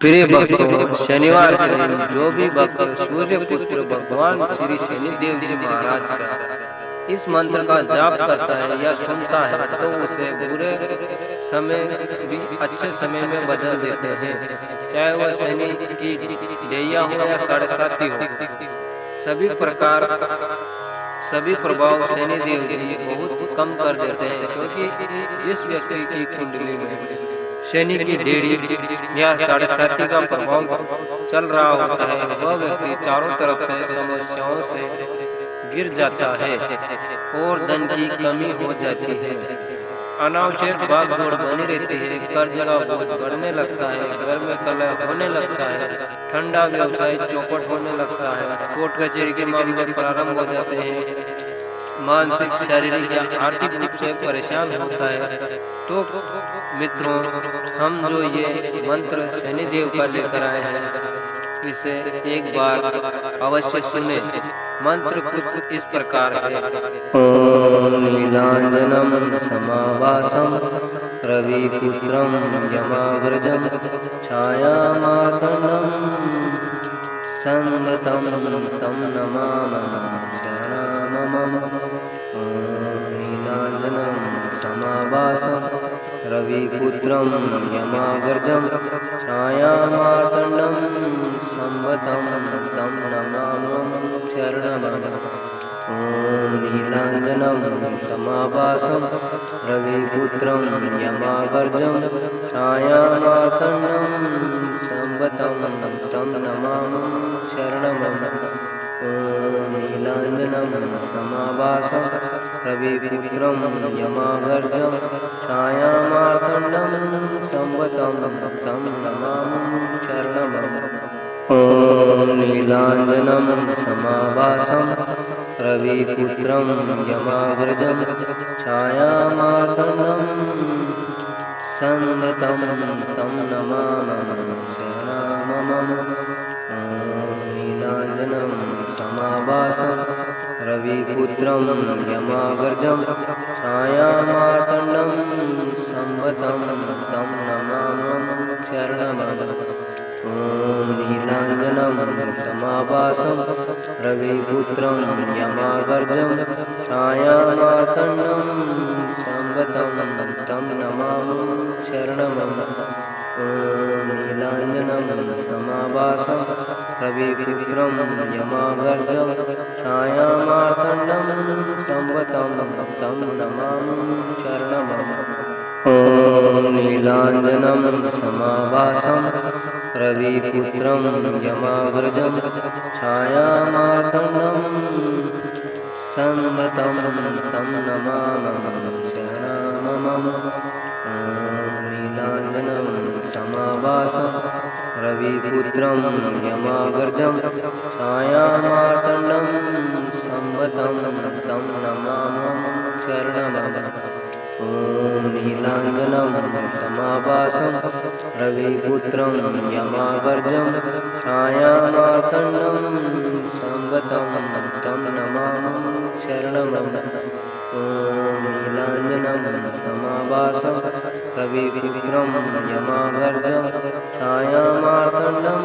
प्रिय भक्तों, शनिवार के दिन जो भी भक्त सूर्य पुत्र भगवान श्री शनिदेव जी महाराज का इस मंत्र का जाप करता है या सुनता है तो उसे बुरे समय भी अच्छे समय में बदल देते हैं। चाहे वह शनि की ढैया हो या साढ़े साती हो, सभी प्रभाव शनिदेव जी बहुत कम कर देते हैं, क्योंकि जिस व्यक्ति की कुंडली में शनि की डेढ़ी या साढ़े साती का प्रभाव चल रहा होता है, वह व्यक्ति चारों तरफ से समस्याओं से गिर जाता है और धन की कमी हो जाती है। अनावश्यक भागदौड़ बनी रहती है, कर्ज का बोझ बढ़ने लगता है, घर में कलह होने लगता है, ठंडा व्यवसाय चौपट होने लगता है, कोर्ट कचहरी के मामले प्रारंभ हो जाते हैं, मानसिक शारीरिक या आर्थिक रूप से परेशान होता है। तो मित्रों, हम जो ये मंत्र शनिदेव का लेकर आए हैं, इसे एक बार अवश्य सुने। मंत्र कुछ इस प्रकार है। ओम नीलांजनम समावासम रविपुत्रम यमाग्रजम छायामार्तंडम संगतम तम नमामि शरणमम। ओम नीलांजनम समावासम रविपुत्रम यमाग्रजम छायामार्तंडम संगतम तम नमामि शरणमम। ओम नीलांजनम समावासम रविपुत्रम यमाग्रजम छायामार्तंडम संगतम तम नमामि शरणमम। ओम नीलांजनम समावासम रविपुत्रम यमाग्रजम छायामार्तंडम संगतम तम नमामि शरणमम। ओम नीलांजनम समावासम रविपुत्रम यमाग्रजम छायामार्तंडम संगतम तम नमामि शरणमम। ओम नीलांजनम समावासम रविपुत्रम यमाग्रजम छायामार्तंडम संगतम तम नमामि शरणमम। ओम नीलांजनम समावासम रविपुत्रम यमाग्रजम छायामार्तंडम संगतम तम नमामि शरणमम। ओम नीलांजनम समावासम रविपुत्रम यमाग्रजम छायामार्तंडम संगतम तम नमामि शरणमम। ओम नीलांजनम समावासम रविपुत्रम यमाग्रजम छायामार्तंडम संगतम तम नमामि शरणमम। ओम नीलांजनम समावासम रविपुत्रम यमाग्रजम छायामार्तंडम संगतम तम नमामि शरणमम। ओम नीलांजनम समावासम रविपुत्रम यमाग्रजम छायामार्तंडम संगतम तम नमामि शरणमम। ओम नीलांजनम समावासम रविपुत्रम यमाग्रजम छायामार्तंडम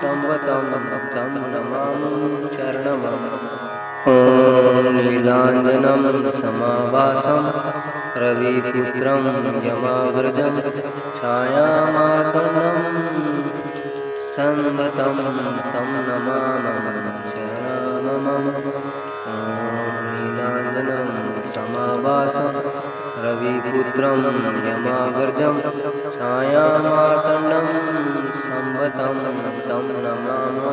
संगतम तम नमामि शरणमम। ओम नीलांजनम समावासम रविपुत्रम यमाग्रजम छायामार्तंडम संगतम तम नमामि शरणमम। ओम नीलांजनम समावासम रविपुत्रम यमाग्रजम छायामार्तंडम संगतम तम नमामि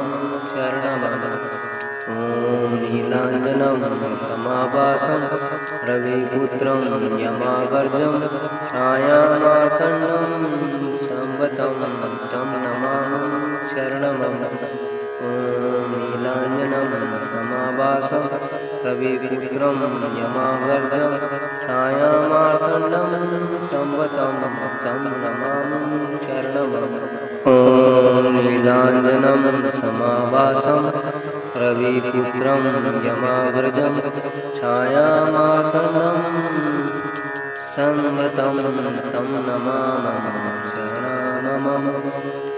शरणमम। ओम नीलांजनम समावासम रविपुत्रम यमाग्रजम छायामार्तंडम संगतम तम नमामि शरणमम। ओम नीलांजनम समावासम रविपुत्रम यमाग्रजम छायामार्तंडम संगतम तम नमामि शरणमम। ओम नीलांजनम समावासम रविपुत्रम यमाग्रजम छायामार्तंडम संगतम तम नमामि शरणमम। शरणममम्।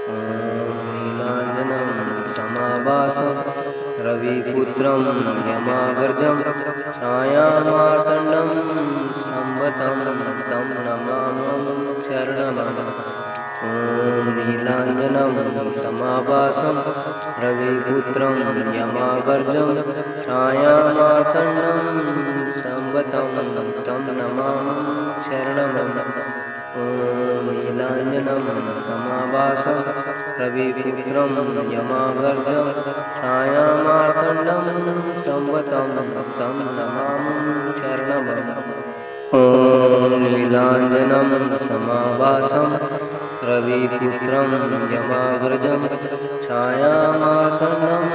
ॐ नीलाञ्जनं समाभासं रविपुत्रं यमागर्जं छायामार्तण्डं संवतं तं नमामि शरणममम्। ॐ नीलाञ्जनं समाभासं रविपुत्रं यमागर्जं छायामार्तण्डं संवतं तं नमामि शरणममम्। ॐ नीलाञ्जनं समाभासं रविपुत्रं यमागर्जं छायामार्तण्डं संवतं तं नमामि शरणममम्। ॐ नीलाञ्जनं समाभासं रविपुत्रं यमागर्जं छायामार्तण्डं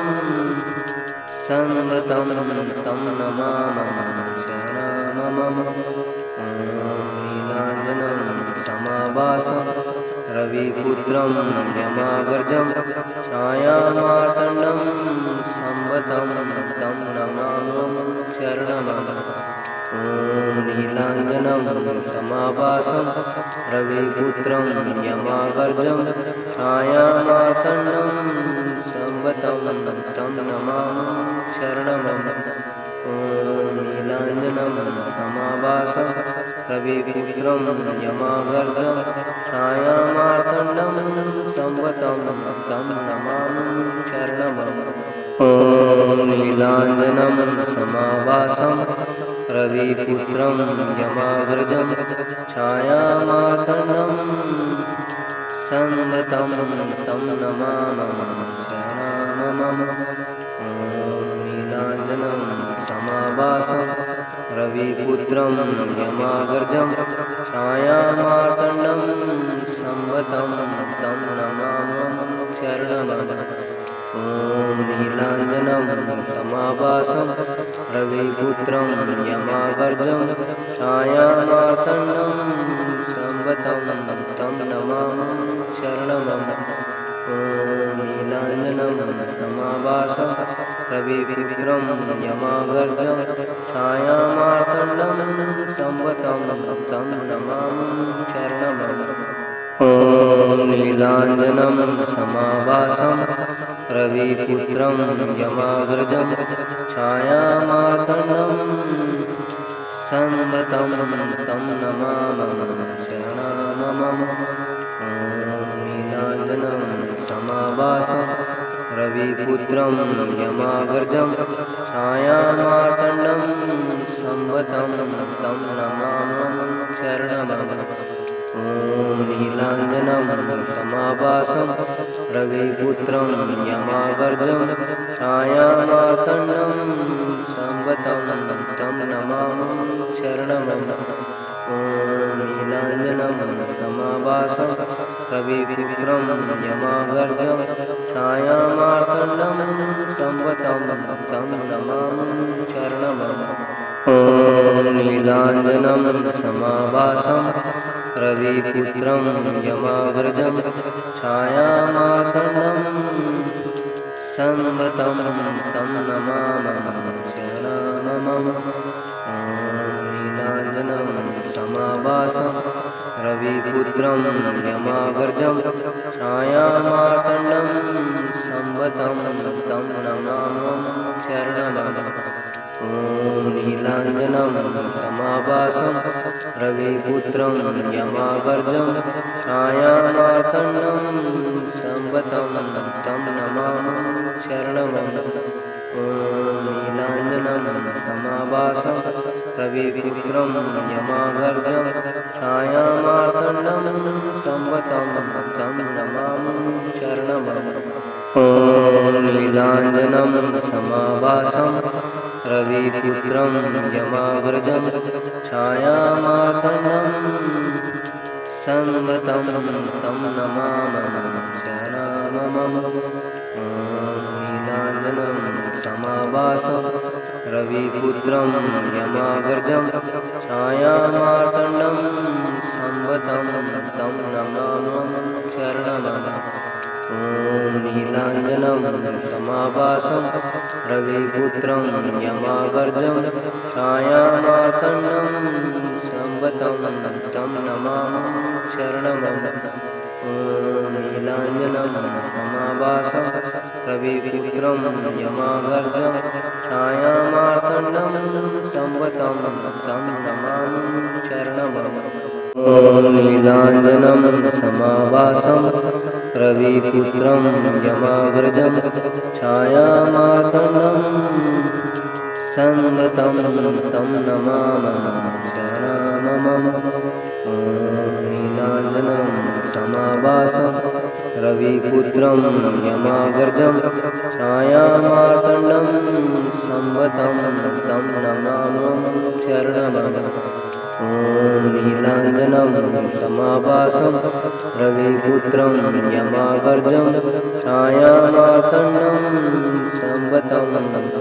संवतं तं नमामि शरणममम्। ॐ नीलाञ्जनं समाभासं रविपुत्रं यमागर्जं छायामार्तण्डं संवतं तं नमामि शरणममम्। ॐ नीलाञ्जनं समाभासं रविपुत्रं यमागर्जं छायामार्तण्डं संवतं तं नमामि शरणममम्। ॐ नीलाञ्जनं समाभासं रविपुत्रं यमागर्जं छायामार्तण्डं संवतं तं नमामि शरणममम्। ॐ नीलाञ्जनं समाभासं रविपुत्रं यमागर्जं छायामार्तण्डं संवतं तं नमामि शरणममम्। ॐ नीलाञ्जनं समाभासं रविपुत्रं यमागर्जं छायामार्तण्डं संवतं तं नमामि शरणममम्। ॐ नीलाञ्जनं समाभासं रविपुत्रं यमागर्जं छायामार्तण्डं संवतं तं नमामि शरणममम्। ॐ नीलाञ्जनं समाभासं रविपुत्रं यमागर्जं छायामार्तण्डं संवतं तं नमामि शरणममम्। ॐ नीलाञ्जनं समाभासं रविपुत्रं यमागर्जं छायामार्तण्डं संवतं तं नमामि शरणममम्। ॐ नीलाञ्जनं समाभासं रविपुत्रं यमागर्जं छायामार्तण्डं संवतं तं नमामि शरणममम्। ॐ नीलाञ्जनं समाभासं रविपुत्रं यमागर्जं छायामार्तण्डं संवतं तं नमामि शरणममम्। ॐ नीलाञ्जनं समाभासं रविपुत्रं यमागर्जं छायामार्तण्डं संवतं तं नमामि शरणममम्। ॐ नीलाञ्जनं समाभासं रविपुत्रं यमागर्जं छायामार्तण्डं संवतं तं नमामि शरणममम्। ॐ नीलाञ्जनं समाभासं रविपुत्रं यमागर्जं छायामार्तण्डं संवतं तं नमामि शरणममम्। ॐ नीलाञ्जनं समाभासं रविपुत्रं यमागर्जं छायामार्तण्डं संवतं तं नमामि शरणममम्। ॐ नीलाञ्जनं समाभासं रविपुत्रं यमागर्जं छायामार्तण्डं संवतं तं नमामि शरणममम्। ॐ नीलाञ्जनं समाभासं रविपुत्रं यमागर्जं छायामार्तण्डं संवतं तं नमामि शरणममम्। ॐ नीलाञ्जनं समाभासं रविपुत्रं यमागर्जं छायामार्तण्डं संवतं तं नमामि शरणममम्। ॐ नीलाञ्जनं समाभासं रविपुत्रं यमागर्जं छायामार्तण्डं संवतं तं नमामि शरणममम्। ॐ ॐ नीलाञ्जनं समाभासं रविपुत्रं यमागर्जं छायामार्तण्डं संवतं तं नमामि शरणमं। ॐ नीलाञ्जनं समाभासं रविपुत्रं यमागर्जं छायामार्तण्डं संवतं तं नमामि शरणमं। नीलाञ्जनं समाभासं रविपुत्रं यमागर्जं छायामार्तण्डं संवतं तं नमामि शरणमं। ॐ नीलाञ्जनं समाभासं रविपुत्रं यमागर्जं छायामार्तण्डं संवतं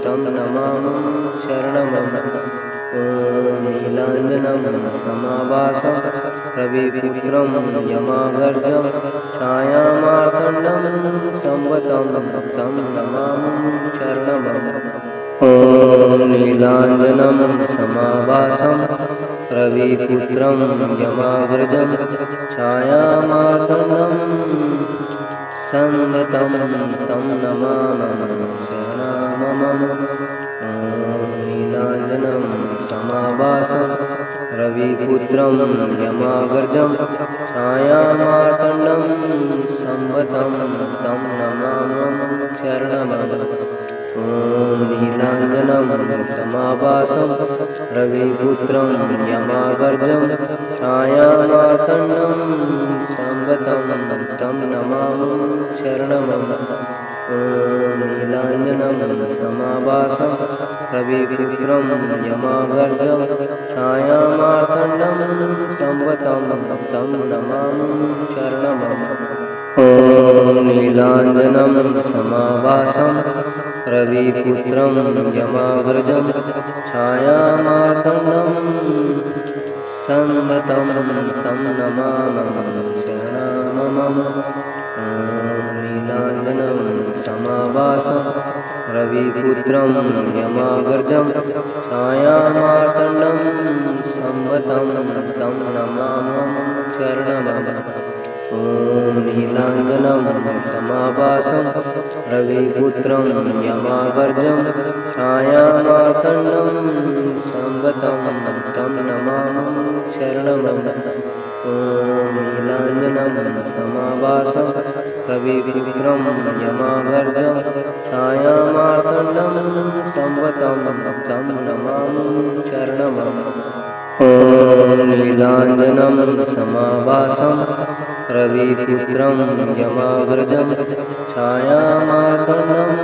तं नमामि शरणमं। ॐ नीलाञ्जनं समाभासं रविपुत्रं यमागर्जं छायामार्तण्डं संवतं तं नमामि शरणमं। ॐ नीलाञ्जनं समाभासं रविपुत्रं यमागर्जं छायामार्तण्डं संवतं तं नमामि शरणमं। नीलाञ्जनं समाभासं रविपुत्रं यमागर्जं छायामार्तण्डं संवतं तं नमामि शरणमं। ॐ नीलाञ्जनं समाभासं रविपुत्रं यमागर्जं छायामार्तण्डं संवतं तं नमामि शरणमं। ॐ नीलाञ्जनं समाभासं रविपुत्रं यमागर्जं छायामार्तण्डं संवतं तं नमामि शरणमं। ॐ नीलाञ्जनं समाभासं रविपुत्रं यमागर्जं छायामार्तण्डं संवतं तं नमामि शरणमं। ॐ नीलाञ्जनं समाभासं रविपुत्रं यमागर्जं छायामार्तण्डं संवतं तं नमामि शरणमं। ॐ नीलाञ्जनं समाभासं रविपुत्रं यमागर्जं छायामार्तण्डं संवतं तं नमामि शरणमं। ॐ नीलाञ्जनं समाभासं रविपुत्रं यमागर्जं छायामार्तण्डं संवतं तं नमामि शरणमं। ॐ नीलाञ्जनं समाभासं रविपुत्रं यमागर्जं छायामार्तण्डं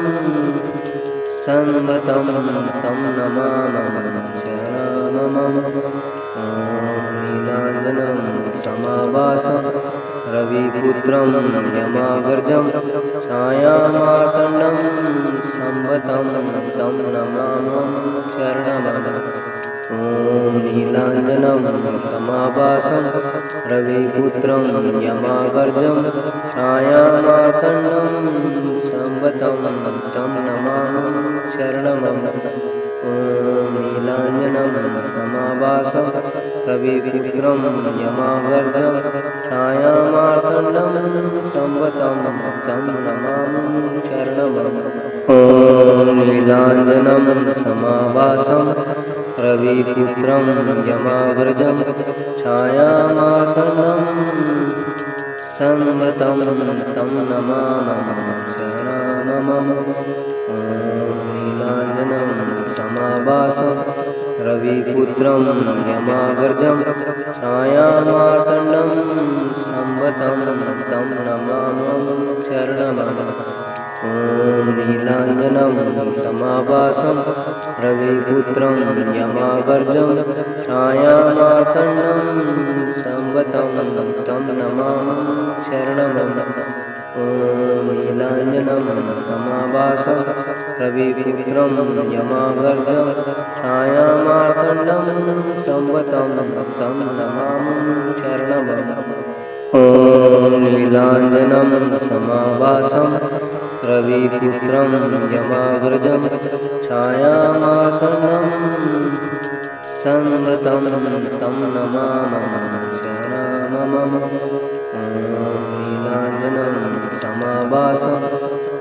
संवतं तं नमामि शरणमं। ॐ नीलाञ्जनं समाभासं रविपुत्रं यमागर्जं छायामार्तण्डं संवतं तं नमामि शरणमं। ॐ नीलाञ्जनं समाभासं रविपुत्रं यमागर्जं छायामार्तण्डं संवतं तं नमामि शरणमं। ॐ नीलाञ्जनं समाभासं रविपुत्रं यमागर्जं छायामार्तण्डं संवतं तं नमामि शरणमं। ॐ नीलाञ्जनं समाभासं रविपुत्रं यमागर्जं छायामार्तण्डं संवतं तं नमामि शरणमं। ॐ नीलाञ्जनं समाभासं रविपुत्रं यमागर्जं छायामार्तण्डं संवतं तं नमामि शरणमं। ॐ नीलाञ्जनं समाभासं रविपुत्रं यमागर्जं छायामार्तण्डं संवतं तं नमामि शरणमं। ॐ नीलाञ्जनं समाभासं रविपुत्रं यमागर्जं छायामार्तण्डं संवतं तं नमामि शरणमं। ॐ नीलाञ्जनं समाभासं रविपुत्रं यमागर्जं छायामार्तण्डं संवतं तं नमामि शरणमं। ॐ समाभासं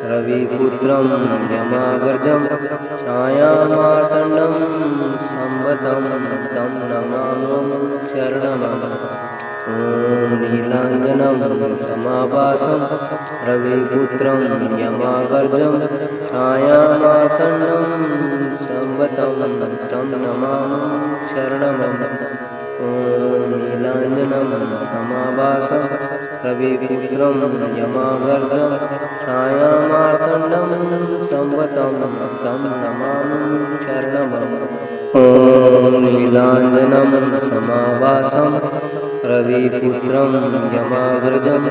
रविपुत्रं यमाग्रजं छायामार्तण्डं संवतं तं नमामि शरणमं। ॐ नीलाञ्जनं समाभासं रविपुत्रं यमाग्रजं छायामार्तण्डं संवतं तं नमामि शरणमं। ॐ नीलाञ्जनं समाभासं रविपुत्रं यमाग्रजं छायामार्तण्डं संवतं तं नमामि शरणमं। ॐ नीलाञ्जनं समाभासं रविपुत्रं यमाग्रजं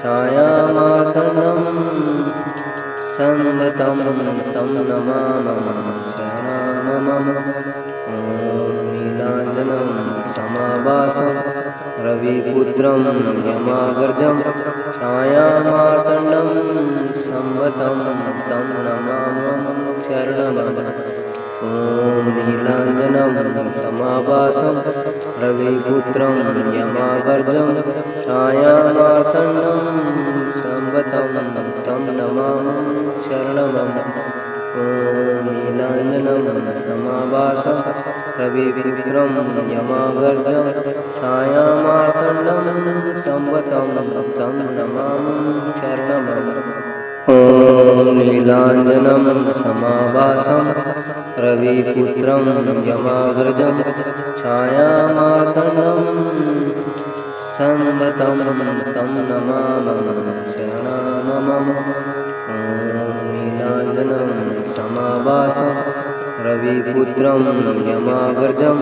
छायामार्तण्डं संवतं तं नमामि शरणमं। ॐ नीलाञ्जनं समाभासं रविपुत्रं यमाग्रजं छायामार्तण्डं संवतं तं नमामि शरणमं। ॐ नीलाञ्जनं समाभासं रविपुत्रं यमाग्रजं छायामार्तण्डं संवतं तं नमामि शरणमं। ॐ नीलाञ्जनं समाभासं रविपुत्रं यमाग्रजं छायामार्तण्डं संवतं तं नमामि शरणमं। ॐ नीलाञ्जनं समाभासं रविपुत्रं यमाग्रजं छायामार्तण्डं संवतं तं नमामि शरणमं। ॐ नीलाञ्जनं समाभासं रविपुत्रं यमाग्रजं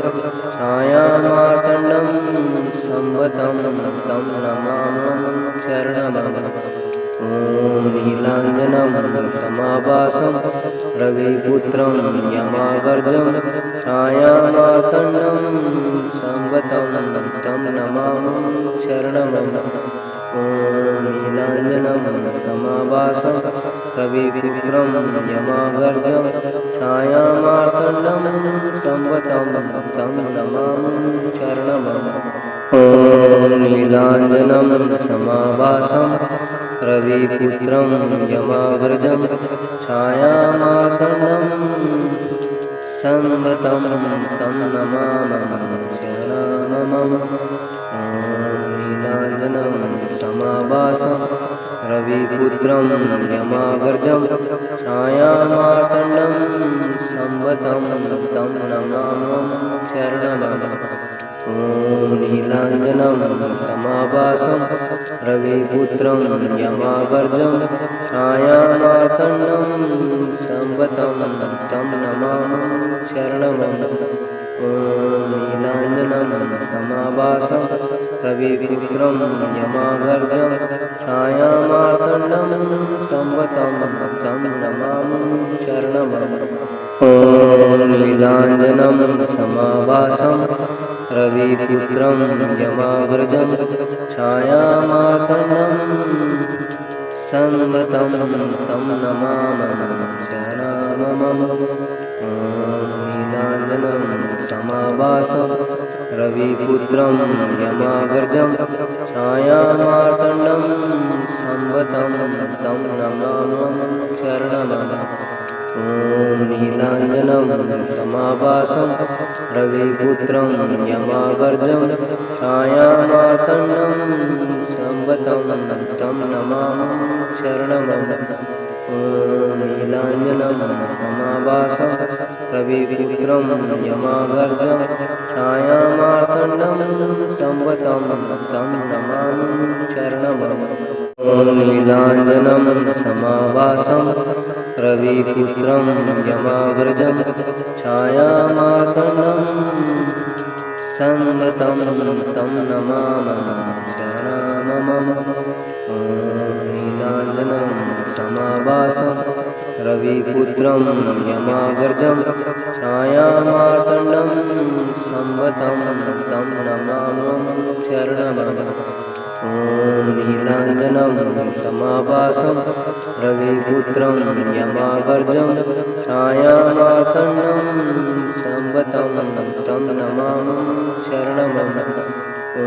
छायामार्तण्डं संवतं तं नमामि शरणमं। ॐ नीलाञ्जनं समाभासं रविपुत्रं यमाग्रजं छायामार्तण्डं संवतं तं नमामि शरणमं। ॐ नीलाञ्जनं समाभासं रविपुत्रं यमाग्रजं छायामार्तण्डं संवतं तं नमामि शरणमं। ॐ नीलाञ्जनं समाभासं रविपुत्रं यमाग्रजं छायामार्तण्डं संवतं तं नमामि शरणमं। ॐ नीलाञ्जनं समाभासं रविपुत्रं यमाग्रजं छायामार्तण्डं संवतं तं नमामि शरणमं। ॐ नीलाञ्जनं समाभासं रविपुत्रं यमाग्रजं छायामार्तण्डं संवतं तं नमामि शरणमं। ॐ नीलाञ्जनं समाभासं रविपुत्रं यमाग्रजं छायामार्तण्डं संवतं तं नमामि शरणमं। ॐ नीलाञ्जनं समाभासं रविपुत्रं यमाग्रजं छायामार्तण्डं संवतं तं नमामि शरणमं। ॐ नीलाञ्जनं समाभासं रविपुत्रं यमाग्रजं छायामार्तण्डं संवतं तं नमामि शरणमं। ॐ नीलाञ्जनं समाभासं रविपुत्रं यमाग्रजं छायामार्तण्डं संवतं तं नमामि शरणमं। ॐ नीलाञ्जनं समाभासं रविपुत्रं यमाग्रजं छायामार्तण्डं संवतं तं नमामि शरणमं। ॐ नीलाञ्जनं समाभासं रविपुत्रं यमाग्रजं छायामार्तण्डं संवतं तं नमामि शरणमं। ॐ नीलाञ्जनं समाभासं रविपुत्रं यमाग्रजं छायामार्तण्डं संवतं तं नमामि शरणमं। ॐ नीलाञ्जनं समाभासं रविपुत्रं यमाग्रजं छायामार्तण्डं संवतं तं नमामि शरणमं। ॐ ॐ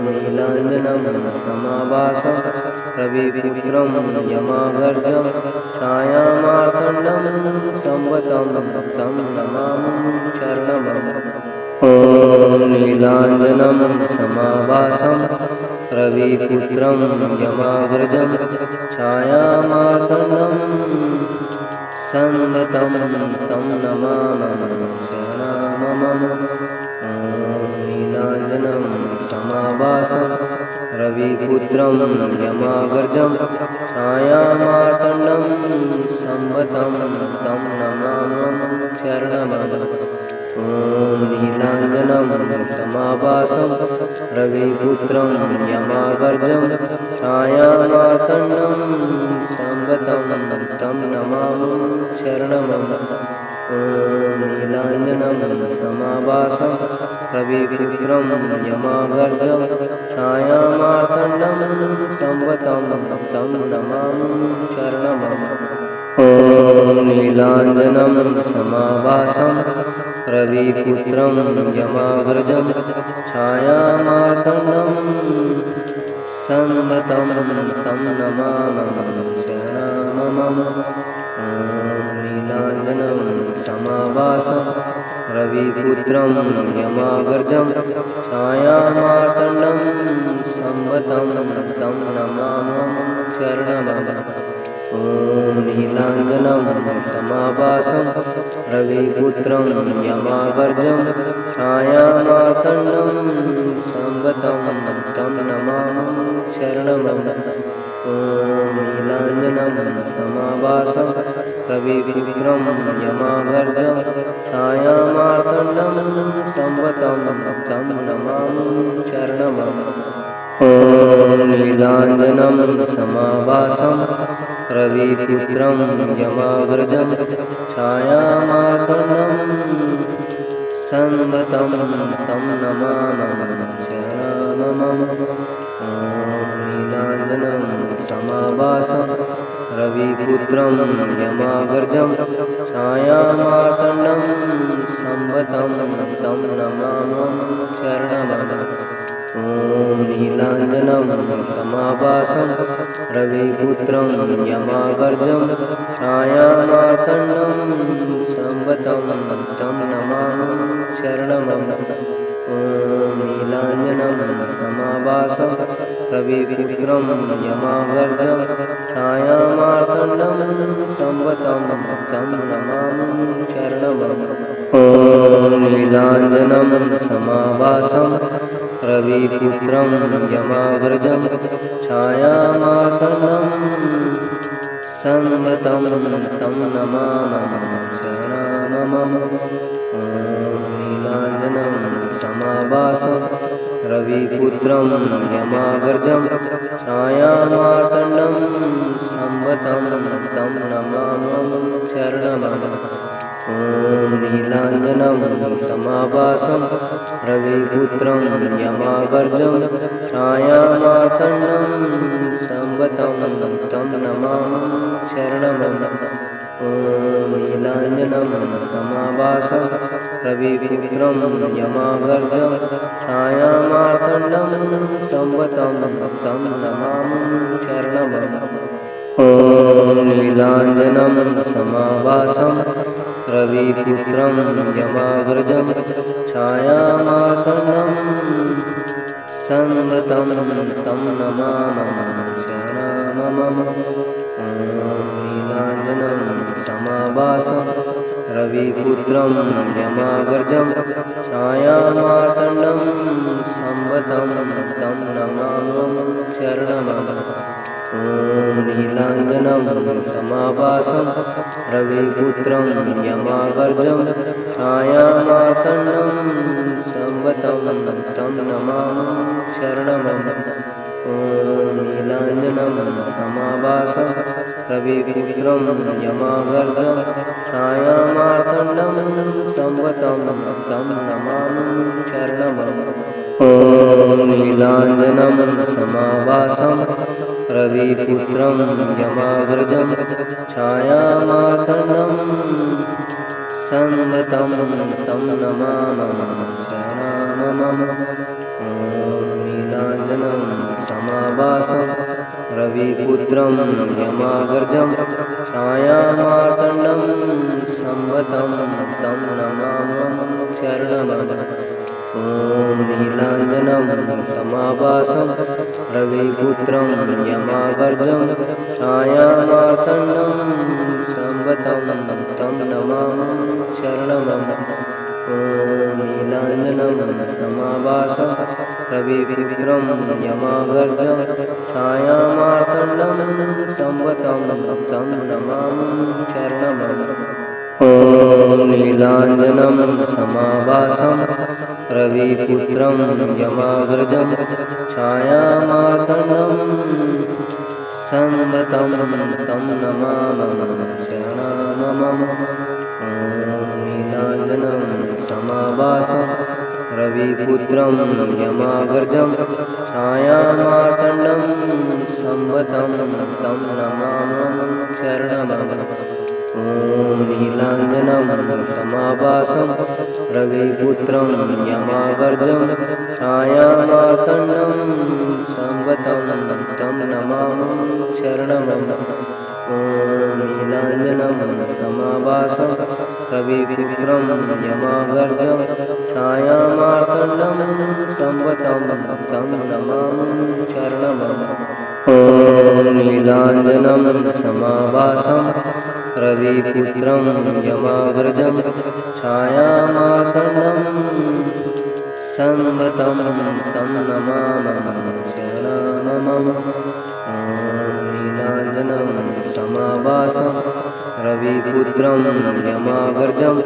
नीलाञ्जनं समाभासं रविपुत्रं यमागर्जं छायामार्तण्डं संवतं तं नमामि शरणमं। ॐ नीलाञ्जनं समाभासं रविपुत्रं यमागर्जं छायामार्तण्डं संवतं तं नमामि शरणमं। नीलाञ्जनं समाभासं रविपुत्रं यमागर्जं छायामार्तण्डं संवतं तं नमामि शरणमं। ॐ नीलाञ्जनं समाभासं रविपुत्रं यमागर्जं छायामार्तण्डं संवतं तं नमामि शरणमं। ॐ नीलाञ्जनं समाभासं रविपुत्रं यमागर्जं छायामार्तण्डं संवतं तं नमामि शरणमं। ॐ नीलाञ्जनं समाभासं रविपुत्रं यमागर्जं छायामार्तण्डं संवतं तं नमामि शरणमं। नीलाञ्जनं समाभासं रविपुत्रं यमागर्जं छायामार्तण्डं संवतं तं नमामि शरणमं। ॐ नीलाञ्जनं समाभासं रविपुत्रं यमागर्जं छायामार्तण्डं संवतं तं नमामि शरणमं। ॐ नीलाञ्जनं समाभासं रविपुत्रं यमागर्जं छायामार्तण्डं संवतं तं नमामि शरणमं। ॐ नीलाञ्जनं समाभासं रविपुत्रं यमागर्जं छायामार्तण्डं संवतं तं नमामि शरणमं। नीलाञ्जनं समाभासं रविपुत्रं यमागर्जं छायामार्तण्डं संवतं तं नमामि शरणमं। ॐ नीलाञ्जनं समाभासं रविपुत्रं यमागर्जं छायामार्तण्डं संवतं तं नमामि शरणमं। ॐ नीलाञ्जनं समाभासं रविपुत्रं यमागर्जं छायामार्तण्डं संवतं तं नमामि शरणमं। ॐ नीलाञ्जनं समाभासं रविपुत्रं यमागर्जं छायामार्तण्डं संवतं तं नमामि शरणमं। नीलाञ्जनं समाभासं रविपुत्रं यमागर्जं छायामार्तण्डं संवतं तं नमामि शरणमं। ॐ नीलाञ्जनं समाभासं रविपुत्रं यमागर्जं छायामार्तण्डं संवतं तं नमामि शरणमं। ॐ नीलाञ्जनं समाभासं रविपुत्रं यमागर्जं छायामार्तण्डं संवतं तं नमामि शरणमं। ॐ नीलाञ्जनं समाभासं रविपुत्रं यमागर्जं छायामार्तण्डं संवतं तं नमामि शरणमं। नीलाञ्जनं समाभासं रविपुत्रं यमागर्जं छायामार्तण्डं संवतं तं नमामि शरणमं। ॐ नीलाञ्जनं समाभासं रविपुत्रं यमागर्जं छायामार्तण्डं संवतं तं नमामि शरणमं। ॐ नीलाञ्जनं समाभासं रविपुत्रं यमागर्जं छायामार्तण्डं संवतं तं नमामि शरणमं। ॐ नीलाञ्जनं समाभासं रविपुत्रं यमागर्जं छायामार्तण्डं संवतं तं नमामि शरणमं। रविपुत्रं यमाग्रजं छायामार्तण्डं संवतं तं नमामि शरणमं। ॐ नीलाञ्जनं समाभासं रविपुत्रं यमाग्रजं छायामार्तण्डं संवतं तं नमामि शरणमं। ॐ नीलाञ्जनं समाभासं रविपुत्रं यमाग्रजं छायामार्तण्डं संवतं तं नमामि शरणमं। ॐ नीलाञ्जनं समाभासं रविपुत्रं यमाग्रजं छायामार्तण्डं संवतं तं नमामि शरणमं। नीलाञ्जनं समाभासं रविपुत्रं यमाग्रजं छायामार्तण्डं संवतं तं नमामि शरणमं। ॐ नीलाञ्जनं समाभासं रविपुत्रं यमाग्रजं छायामार्तण्डं संवतं तं नमामि शरणमं। ॐ नीलाञ्जनं समाभासं रविपुत्रं यमाग्रजं छायामार्तण्डं संवतं तं नमामि शरणमं। ॐ नीलाञ्जनं समाभासं रविपुत्रं यमाग्रजं छायामार्तण्डं संवतं तं नमामि शरणमं। नीलाञ्जनं समाभासं रविपुत्रं यमाग्रजं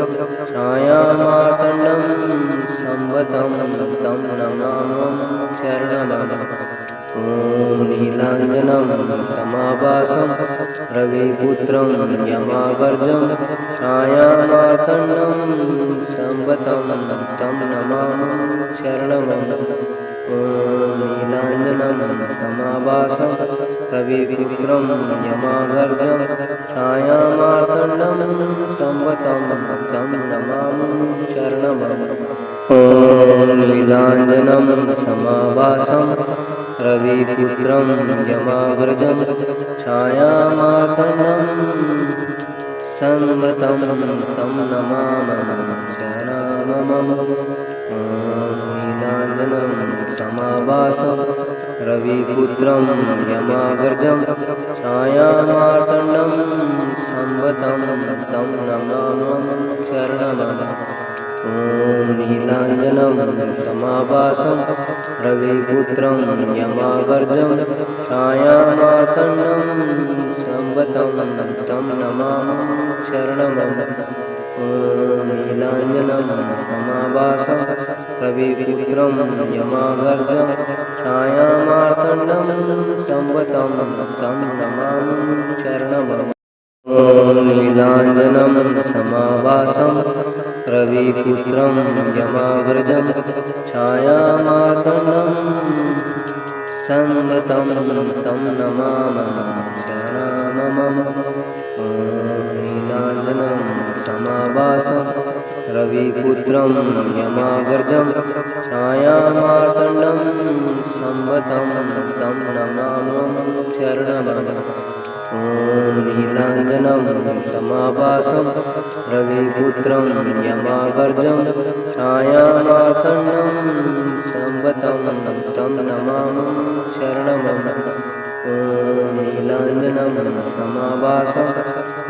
छायामार्तण्डं संवतं तं नमामि शरणमं। ॐ नीलाञ्जनं समाभासं रविपुत्रं यमाग्रजं छायामार्तण्डं संवतं तं नमामि शरणमं। ॐ नीलाञ्जनं समाभासं रविपुत्रं यमाग्रजं छायामार्तण्डं संवतं तं नमामि शरणमं। ॐ नीलाञ्जनं समाभासं रविपुत्रं यमाग्रजं छायामार्तण्डं संवतं तं नमामि शरणमं। नीलाञ्जनं समाभासं रविपुत्रं यमाग्रजं छायामार्तण्डं संवतं तं नमामि शरणमं। ॐ नीलाञ्जनं समाभासं रविपुत्रं यमाग्रजं छायामार्तण्डं संवतं तं नमामि शरणमं। ॐ नीलाञ्जनं समाभासं रविपुत्रं यमाग्रजं छायामार्तण्डं संवतं तं नमामि शरणमं। ॐ नीलाञ्जनं समाभासं रविपुत्रं यमाग्रजं छायामार्तण्डं संवतं तं नमामि शरणमं। ॐ नीलाञ्जनं समाभासं रविपुत्रं यमाग्रजं छायामार्तण्डं संवतं तं नमामि शरणमं। ॐ नीलाञ्जनं समाभासं रविपुत्रं यमाग्रजं छायामार्तण्डं संवतं तं नमामि शरणमं। ॐ नीलाञ्जनं समाभासं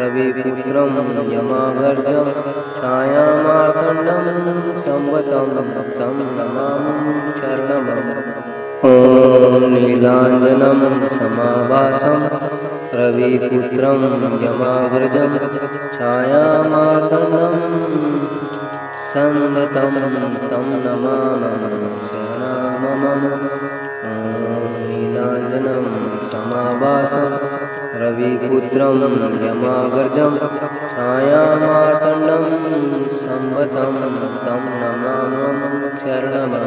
रविपुत्रं यमाग्रजं छायामार्तण्डं संवतं तं नमामि शरणमं। ॐ नीलाञ्जनं समाभासं रविपुत्रं यमाग्रजं छायामार्तण्डं संवतं तं नमामि शरणमं। ॐ नीलाञ्जनं समाभासं रविपुत्रं यमाग्रजं छायामार्तण्डं संवतं तं नमामि शरणमं।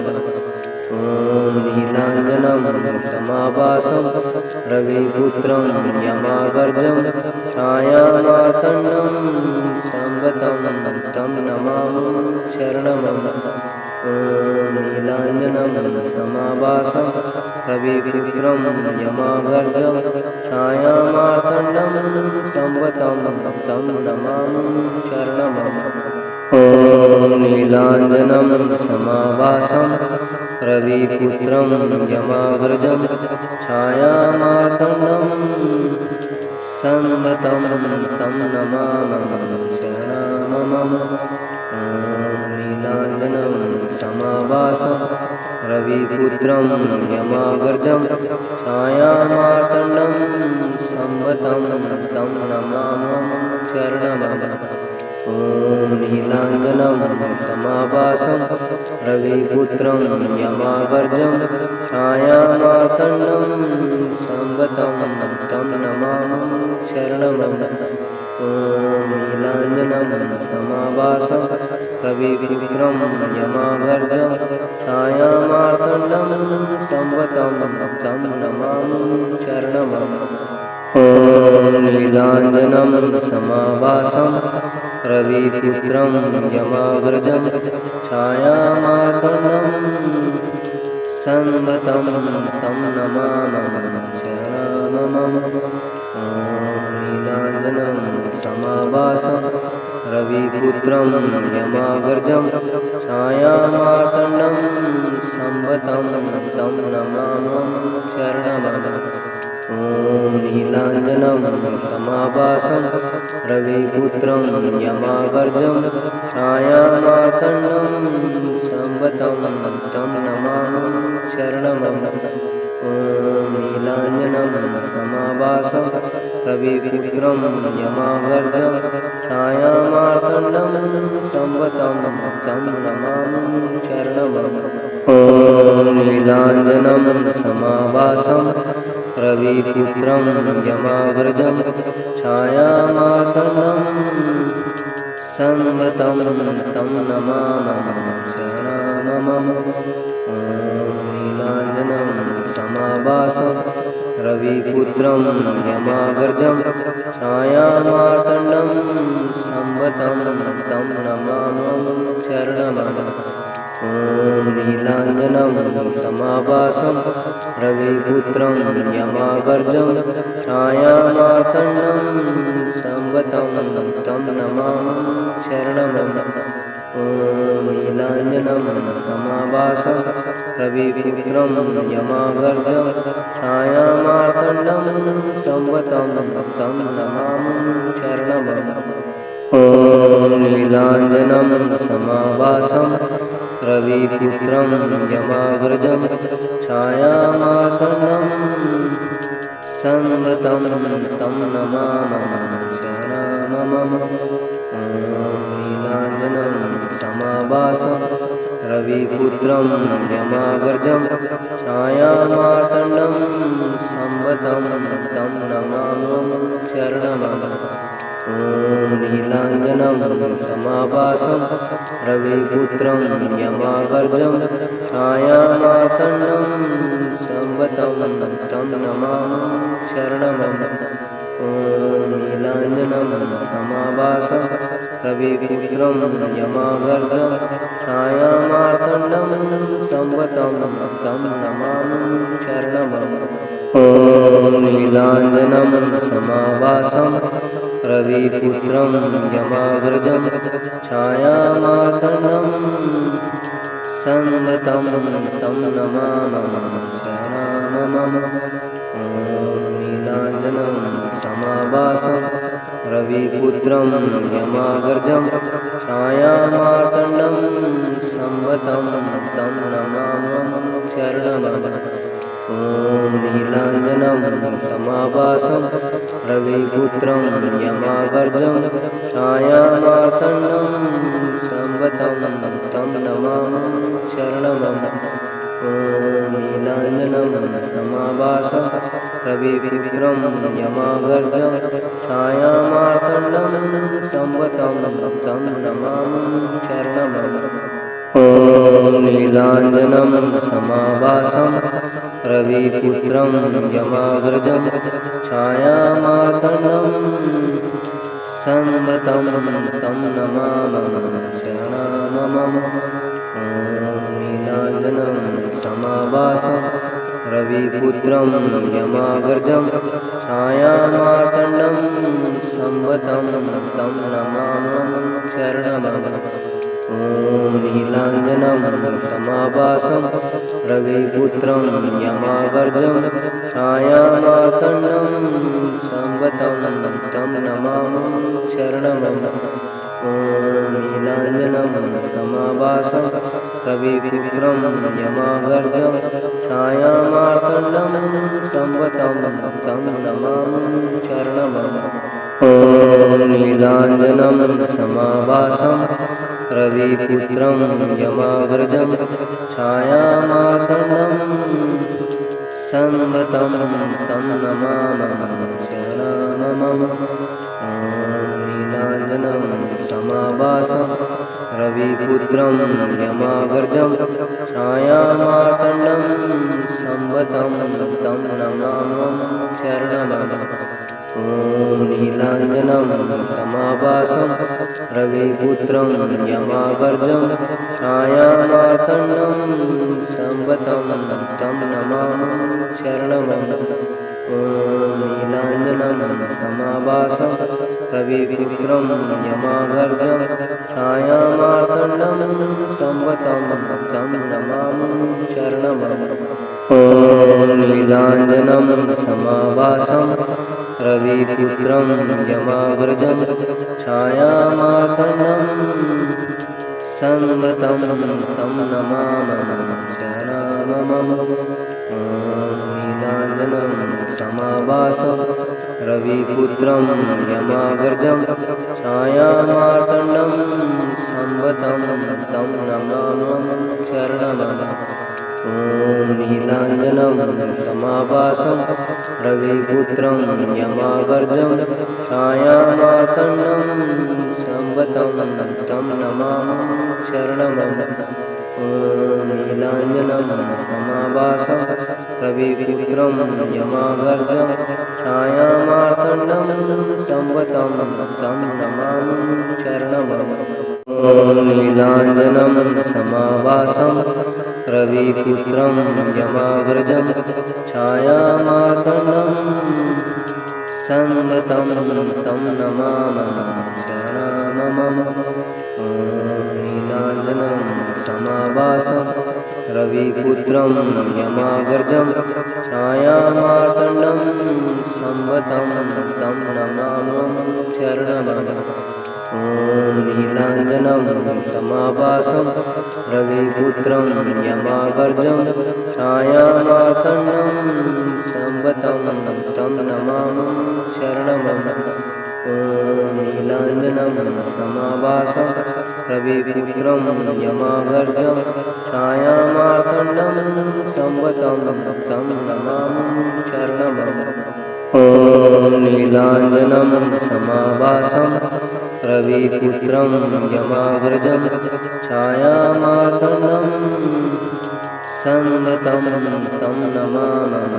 ॐ नीलाञ्जनं समाभासं रविपुत्रं यमाग्रजं छायामार्तण्डं संवतं तं नमामि शरणमं। ॐ नीलाञ्जनं समाभासं रविपुत्रं यमागर्जं छायामार्तण्डं संवतं तं नमामि शरणमम। ॐ नीलाञ्जनं समाभासं रविपुत्रं यमागर्जं छायामार्तण्डं संवतं तं नमामि शरणमम। नीलाञ्जनं समाभासं रविपुत्रं यमागर्जं छायामार्तण्डं संवतं तं नमामि शरणमम। ॐ नीलाञ्जनं समाभासं रविपुत्रं यमागर्जं छायामार्तण्डं संवतं तं नमामि शरणमम। ॐ नीलाञ्जनं समाभासं रविपुत्रं यमागर्जं छायामार्तण्डं संवतं तं नमामि शरणमम। ॐ नीलाञ्जनं समाभासं रविपुत्रं यमागर्जं छायामार्तण्डं संवतं तं नमामि शरणमम। नीलाञ्जनं समाभासं रविपुत्रं यमागर्जं छायामार्तण्डं संवतं तं नमामि शरणमम। ॐ नीलाञ्जनं समाभासं रविपुत्रं यमागर्जं छायामार्तण्डं संवतं तं नमामि शरणमम। ॐ नीलाञ्जनं समाभासं रविपुत्रं यमागर्जं छायामार्तण्डं संवतं तं नमामि शरणमम। ॐ नीलाञ्जनं समाभासं रविपुत्रं यमागर्जं छायामार्तण्डं संवतं तं नमामि शरणमम। नीलाञ्जनं समाभासं रविपुत्रं यमागर्जं छायामार्तण्डं संवतं तं नमामि शरणमम। ॐ नीलाञ्जनं समाभासं रविपुत्रं यमागर्जं छायामार्तण्डं संवतं तं नमामि शरणमम। ॐ नीलाञ्जनं समाभासं रविपुत्रं यमागर्जं छायामार्तण्डं संवतं तं नमामि शरणमम। ॐ नीलाञ्जनं समाभासं रविपुत्रं यमागर्जं छायामार्तण्डं संवतं तं नमामि शरणमम। नीलाञ्जनं समाभासं रविपुत्रं यमागर्जं छायामार्तण्डं संवतं तं नमामि शरणमम। ॐ नीलाञ्जनं समाभासं रविपुत्रं यमागर्जं छायामार्तण्डं संवतं तं नमामि शरणमम। ॐ नीलाञ्जनं समाभासं रविपुत्रं यमागर्जं छायामार्तण्डं संवतं तं नमामि शरणमम। ॐ नीलाञ्जनं समाभासं रविपुत्रं यमागर्जं छायामार्तण्डं संवतं तं नमामि शरणमम। नीलाञ्जनं समाभासं रविपुत्रं यमागर्जं छायामार्तण्डं संवतं तं नमामि शरणमम। ॐ नीलाञ्जनं समाभासं रविपुत्रं यमागर्जं छायामार्तण्डं संवतं तं नमामि शरणमम। ॐ नीलाञ्जनं समाभासं रविपुत्रं यमागर्जं छायामार्तण्डं संवतं तं नमामि शरणमम। ॐ नीलाञ्जनं समाभासं रविपुत्रं यमागर्जं छायामार्तण्डं संवतं तं नमामि शरणमम। ॐ नीलाञ्जनं समाभासं रविपुत्रं यमाग्रजं छायामार्तण्डं संवतं तं नमामि शरणमं। ॐ नीलाञ्जनं समाभासं रविपुत्रं यमाग्रजं छायामार्तण्डं संवतं तं नमामि शरणमं। ॐ नीलाञ्जनं समाभासं रविपुत्रं यमाग्रजं छायामार्तण्डं संवतं तं नमामि शरणमं। ॐ नीलाञ्जनं समाभासं रविपुत्रं यमाग्रजं छायामार्तण्डं संवतं तं नमामि शरणमं। नीलाञ्जनं समाभासं रविपुत्रं यमाग्रजं छायामार्तण्डं संवतं तं नमामि शरणमं। ॐ नीलाञ्जनं समाभासं रविपुत्रं यमाग्रजं छायामार्तण्डं संवतं तं नमामि शरणमं। ॐ नीलाञ्जनं समाभासं रविपुत्रं यमाग्रजं छायामार्तण्डं संवतं तं नमामि शरणमं। ॐ नीलाञ्जनं समाभासं रविपुत्रं यमाग्रजं छायामार्तण्डं संवतं तं नमामि शरणमं। ॐ नीलाञ्जनं समाभासं रविपुत्रं यमाग्रजं छायामार्तण्डं संवतं तं नमामि शरणमं। ॐ नीलाञ्जनं समाभासं रविपुत्रं यमाग्रजं छायामार्तण्डं संवतं तं नमामि शरणमं। ॐ नीलाञ्जनं समाभासं रविपुत्रं यमाग्रजं छायामार्तण्डं संवतं तं नमामि शरणमं। ॐ नीलाञ्जनं समाभासं रविपुत्रं यमाग्रजं छायामार्तण्डं संवतं तं नमामि शरणमं। ॐ नीलाञ्जनं समाभासं रविपुत्रं यमाग्रजं छायामार्तण्डं संवतं तं नमामि शरणमं। ॐ नीलाञ्जनं समाभासं रविपुत्रं यमाग्रजं छायामार्तण्डं संवतं तं नमामि शरणमं। ॐ नीलाञ्जनं समाभासं रविपुत्रं यमाग्रजं छायामार्तण्डं संवतं तं नमामि शरणमं। ॐ नीलाञ्जनं समाभासं रविपुत्रं यमाग्रजं छायामार्तण्डं संवतं तं नमामि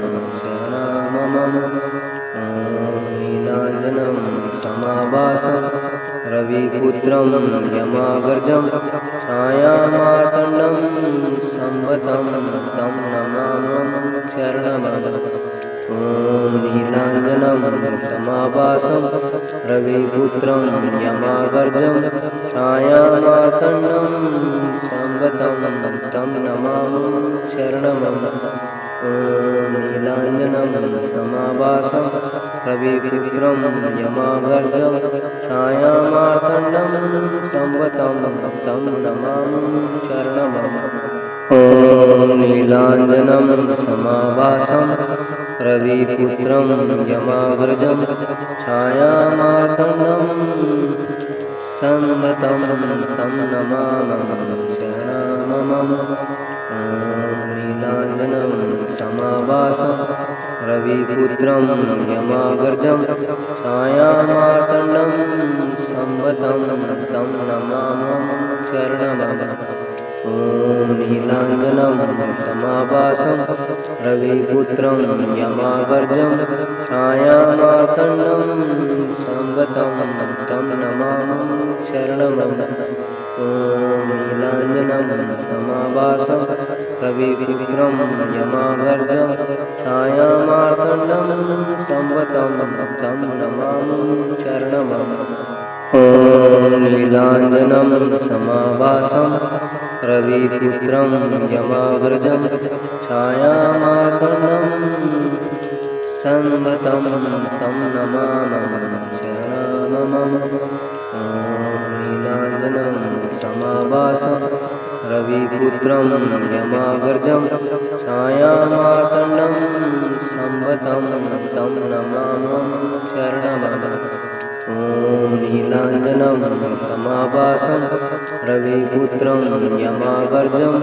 शरणमं। ॐ नीलाञ्जनं समाभासं रविपुत्रं यमाग्रजं छायामार्तण्डं संवतं तं नमामि शरणमं। ॐ नीलाञ्जनं समाभासं रविपुत्रं यमाग्रजं छायामार्तण्डं संवतं तं नमामि शरणमं। ॐ नीलाञ्जनं समाभासं रविपुत्रं यमाग्रजं छायामार्तण्डं संवतं तं नमामि शरणमं। ॐ नीलाञ्जनं समाभासं रविपुत्रं यमाग्रजं छायामार्तण्डं संवतं तं नमामि शरणमं। ॐ नीलाञ्जनं समाभासं रविपुत्रं यमाग्रजं छायामार्तण्डं संवतं तं नमामि शरणमं। ॐ ॐ नीलाञ्जनं समाभासं रविपुत्रं यमागर्जं छायामार्तण्डं संगतं तं नमामि शरणमं। ॐ नीलाञ्जनं समाभासं रविपुत्रं यमागर्जं छायामार्तण्डं संगतं तं नमामि शरणमं। ॐ नीलाञ्जनं समाभासं रविपुत्रं यमागर्जं छायामार्तण्डं संगतं तं नमामि शरणमं। ॐ नीलाञ्जनं समाभासं रविपुत्रं यमागर्जं छायामार्तण्डं संगतं तं नमामि शरणमं। ॐ नीलाञ्जनं समाभासं रविपुत्रं यमागर्जं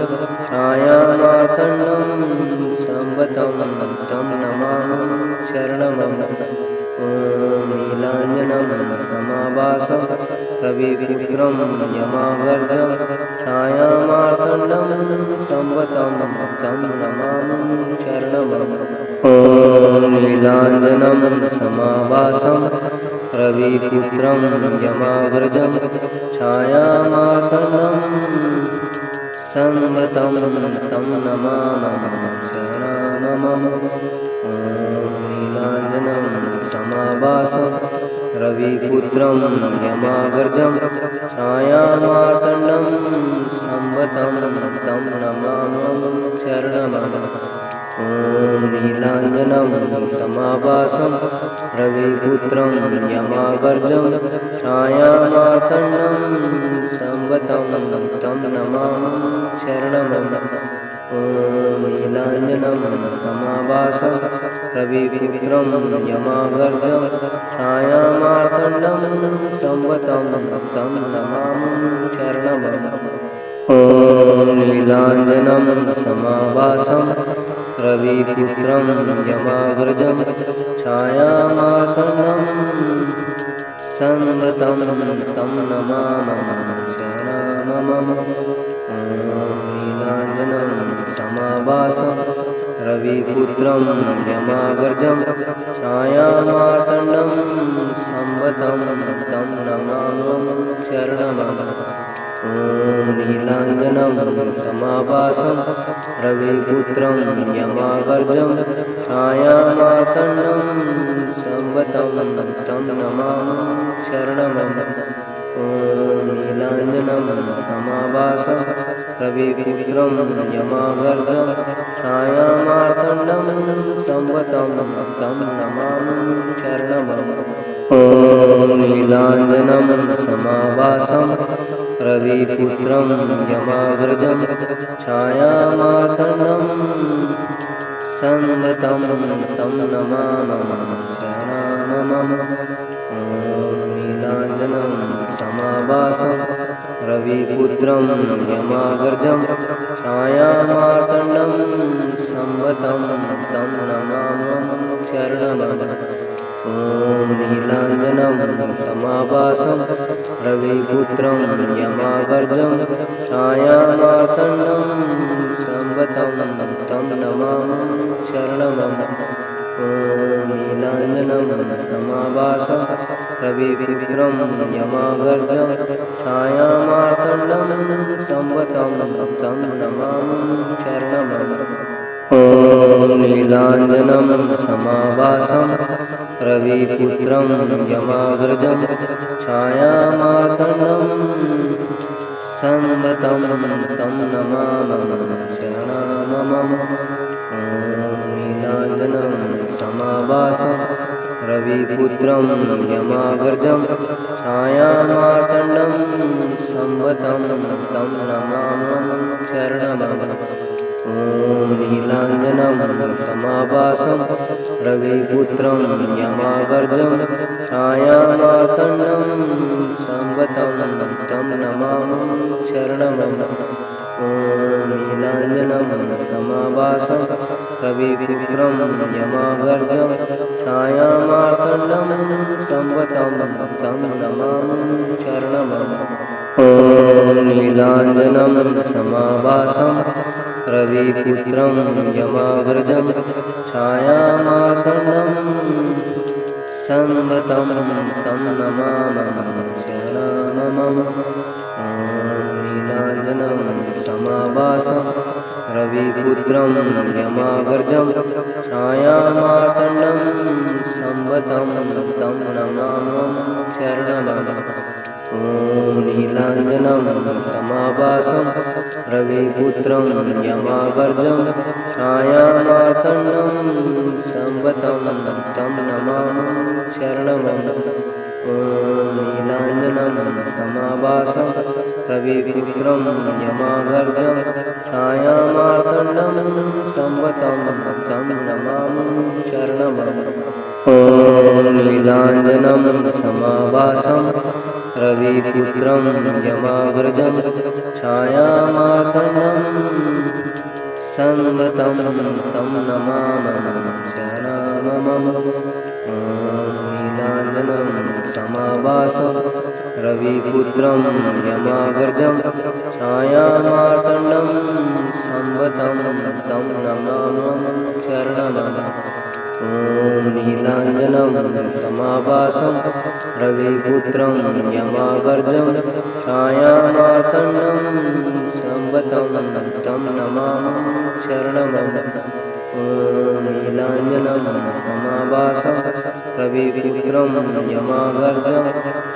छायामार्तण्डं संगतं तं नमामि शरणमं। ॐ नीलाञ्जनं समाभासं रविपुत्रं यमागर्जं छायामार्तण्डं संगतं तं नमामि शरणमं। ॐ नीलाञ्जनं समाभासं रविपुत्रं यमागर्जं छायामार्तण्डं संगतं तं नमामि शरणमं। ॐ नीलाञ्जनं समाभासं रविपुत्रं यमागर्जं छायामार्तण्डं संगतं तं नमामि शरणमं। ॐ नीलाञ्जनं समाभासं रविपुत्रं यमागर्जं छायामार्तण्डं संगतं तं नमामि शरणमं। ॐ नीलाञ्जनं समाभासं रविपुत्रं यमागर्जं छायामार्तण्डं संगतं तं नमामि शरणमं। ॐ नीलाञ्जनं समाभासं रविपुत्रं यमागर्जं छायामार्तण्डं संगतं तं नमामि शरणमं। ॐ नीलाञ्जनं समाभासं रविपुत्रं यमागर्जं छायामार्तण्डं संगतं तं नमामि शरणमं। ॐ नीलाञ्जनं समाभासं रविपुत्रं यमागर्जं छायामार्तण्डं संगतं तं नमामि शरणमं। ॐ नीलाञ्जनं समाभासं रविपुत्रं यमागर्जं छायामार्तण्डं संगतं तं नमामि शरणमं। ॐ नीलाञ्जनं समाभासं रविपुत्रं यमागर्जं छायामार्तण्डं संगतं तं नमामि शरणमं। ॐ नीलाञ्जनं समाभासं रविपुत्रं यमागर्जं छायामार्तण्डं संगतं तं नमामि शरणमं। ॐ नीलाञ्जनं समाभासं रविपुत्रं यमागर्जं छायामार्तण्डं संगतं तं नमामि शरणमं। ॐ नीलाञ्जनं समाभासं रविपुत्रं यमागर्जं छायामार्तण्डं संगतं तं नमामि शरणमं। ॐ नीलाञ्जनं समाभासं रविपुत्रं यमागर्जं छायामार्तण्डं संगतं तं नमामि शरणमं। ॐ नीलाञ्जनं समाभासं रविपुत्रं यमागर्जं छायामार्तण्डं संगतं तं नमामि शरणमं। ॐ नीलाञ्जनं समाभासं रविपुत्रं यमागर्जं छायामार्तण्डं संगतं तं नमामि शरणमं। ॐ नीलाञ्जनं समाभासं रविपुत्रं यमागर्जं छायामार्तण्डं संगतं तं नमामि शरणमं। ॐ नीलाञ्जनं समाभासं रविपुत्रं यमाग्रजं छायामार्तण्डं संवतं तं नमामः शरणमम। ॐ नीलाञ्जनं समाभासं रविपुत्रं यमाग्रजं छायामार्तण्डं संवतं तं नमामः शरणमम। ॐ नीलाञ्जनं समाभासं रविपुत्रं यमाग्रजं छायामार्तण्डं संवतं तं नमामः शरणमम। ॐ नीलाञ्जनं समाभासं रविपुत्रं यमाग्रजं छायामार्तण्डं संवतं तं नमामः शरणमम। ॐ नीलाञ्जनं समाभासं रविपुत्रं यमाग्रजं छायामार्तण्डं संवतं तं नमामः शरणमम। ॐ नीलाञ्जनं समाभासं रविपुत्रं यमाग्रजं छायामार्तण्डं संवतं तं नमामः शरणमम। ॐ नीलाञ्जनं समाभासं रविपुत्रं यमाग्रजं छायामार्तण्डं संवतं तं नमामः शरणमम। ॐ नीलाञ्जनं समाभासं रविपुत्रं यमाग्रजं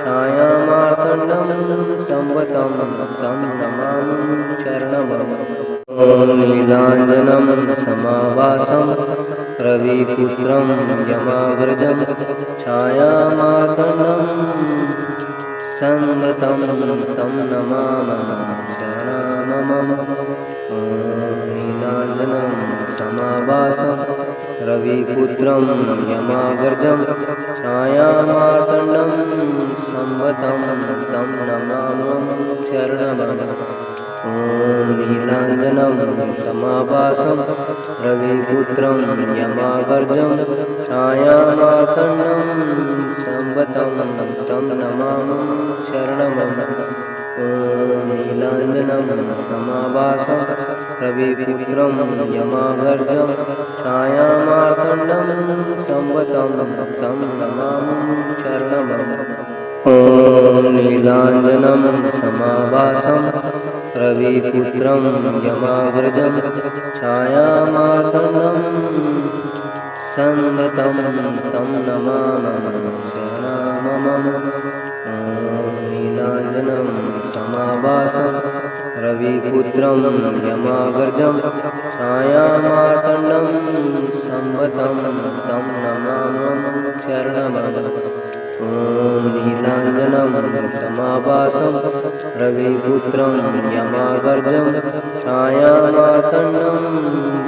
छायामार्तण्डं संवतं तं नमामः शरणमम। ॐ नीलाञ्जनं समाभासं रविपुत्रं यमाग्रजं छायामार्तण्डं संवतं तं नमामः शरणमम। ॐ नीलाञ्जनं समाभासं रविपुत्रं यमाग्रजं छायामार्तण्डं संवतं तं नमामः शरणमम। ॐ नीलाञ्जनं समाभासं रविपुत्रं यमाग्रजं छायामार्तण्डं संवतं तं नमामः शरणमम। ॐ नीलाञ्जनं समाभासं रविपुत्रं यमाग्रजं छायामार्तण्डं संवतं तं नमामः शरणमम। ॐ नीलाञ्जनं समाभासं रविपुत्रं यमाग्रजं छायामार्तण्डं संवतं तं नमामः शरणमम। ॐ नीलाञ्जनं समाभासं रविपुत्रं यमाग्रजं छायामार्तण्डं संवतं तं नमामः शरणमम। ॐ नीलाञ्जनं समाभासं रविपुत्रं यमाग्रजं छायामार्तण्डं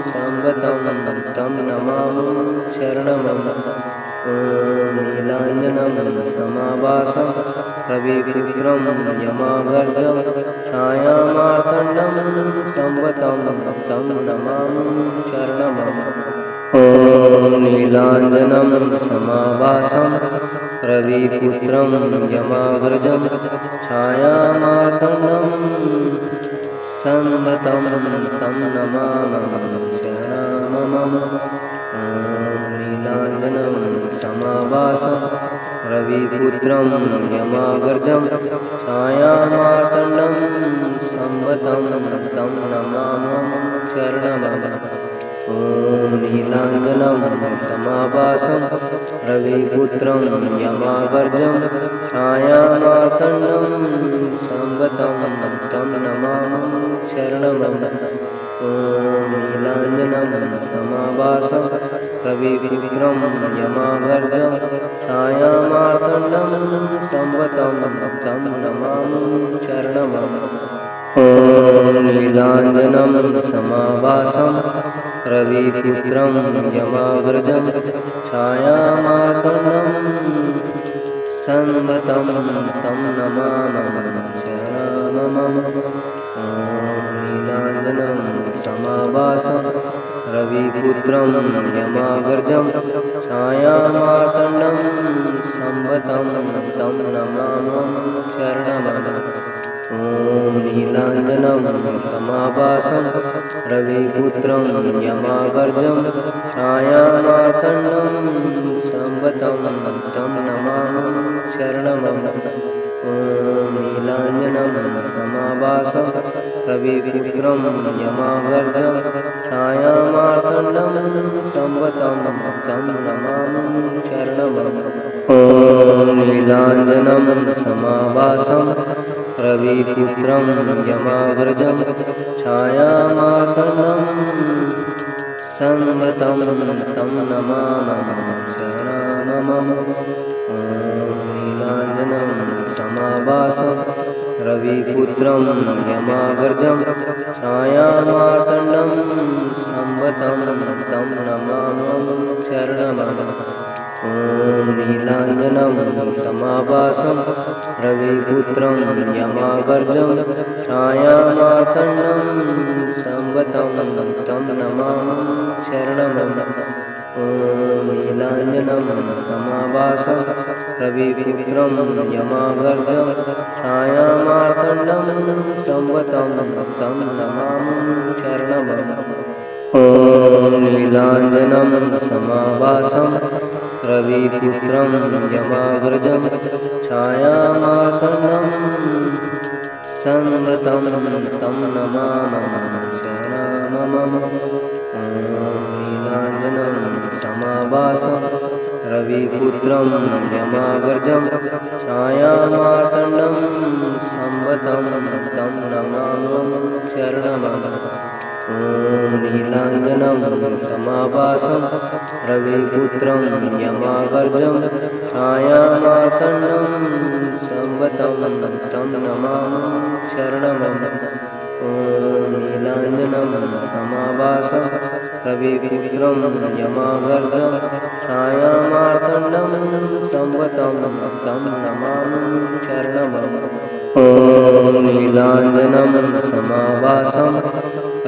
संवतं तं नमामः शरणमम। ॐ नीलाञ्जनं समाभासं रविपुत्रं यमाग्रजं छायामार्तण्डं संवतं तं नमामः शरणमम। ॐ नीलाञ्जनं समाभासं रविपुत्रं यमाग्रजं छायामार्तण्डं संवतं तं नमामः शरणमम। ॐ नीलाञ्जनं समाभासं रविपुत्रं यमाग्रजं छायामार्तण्डं संवतं तं नमामः शरणमम। ॐ नीलाञ्जनं समाभासं रविपुत्रं यमाग्रजं छायामार्तण्डं संवतं तं नमामः शरणमम। ॐ नीलाञ्जनं समाभासं रविपुत्रं यमाग्रजं छायामार्तण्डं संवतं तं नमामः शरणमम। ॐ नीलाञ्जनं समाभासं रविपुत्रं यमाग्रजं छायामार्तण्डं संवतं तं नमामः शरणमम। ॐ नीलाञ्जनं समाभासं रविपुत्रं यमाग्रजं छायामार्तण्डं संवतं तं नमामः शरणमम। ॐ नीलाञ्जनं समाभासं रविपुत्रं यमागर्जं छायामार्तण्डं संवतं तं नमामि शरणमं। ॐ नीलाञ्जनं समाभासं रविपुत्रं यमागर्जं छायामार्तण्डं संवतं तं नमामि शरणमम्। ॐ नीलाञ्जनं समाभासं रविपुत्रं यमागर्जं छायामार्तण्डं संवतं तं नमामि शरणमम्। ॐ नीलाञ्जनं समाभासं रविपुत्रं यमागर्जं छायामार्तण्डं संवतं तं नमामि शरणमम्। ॐ नीलाञ्जनं समाभासं रविपुत्रं यमागर्जं छायामार्तण्डं संवतं तं नमामि शरणमम्। ॐ नीलाञ्जनं समाभासं रविपुत्रं यमागर्जं छायामार्तण्डं संवतं तं नमामि शरणमम्। ॐ नीलाञ्जनं समाभासं रविपुत्रं यमागर्जं छायामार्तण्डं संवतं तं नमामि शरणमम्। ॐ नीलाञ्जनं समाभासं रविपुत्रं यमागर्जं छायामार्तण्डं संवतं तं नमामि शरणमम्। ॐ नीलाञ्जनं समाभासं रविपुत्रं यमागर्जं छायामार्तण्डं संवतं तं नमामि शरणमम्। ॐ नीलाञ्जनं समाभासं रविपुत्रं यमागर्जं छायामार्तण्डं संवतं तं नमामि शरणमम्। ॐ नीलाञ्जनं समाभासं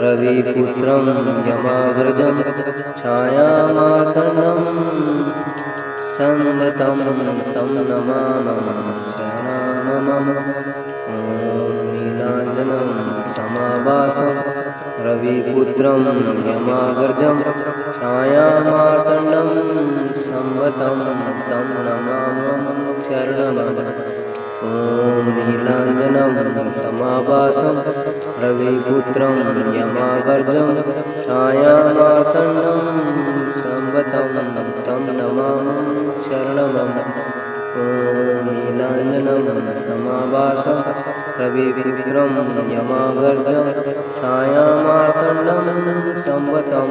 रविपुत्रं यमागर्जं छायामार्तण्डं संवतं तं नमामि शरणमम्। ॐ नीलाञ्जनं समाभासं रविपुत्रं यमागर्जं छायामार्तण्डं संवतं तं नमामि शरणमम्। ॐ नीलाञ्जनं समाभासं रविपुत्रं यमागर्जं छायामार्तण्डं संवतं तं नमामि शरणमम्। ॐ नीलाञ्जनं समाभासं रविपुत्रं यमागर्जं छायामार्तण्डं संवतं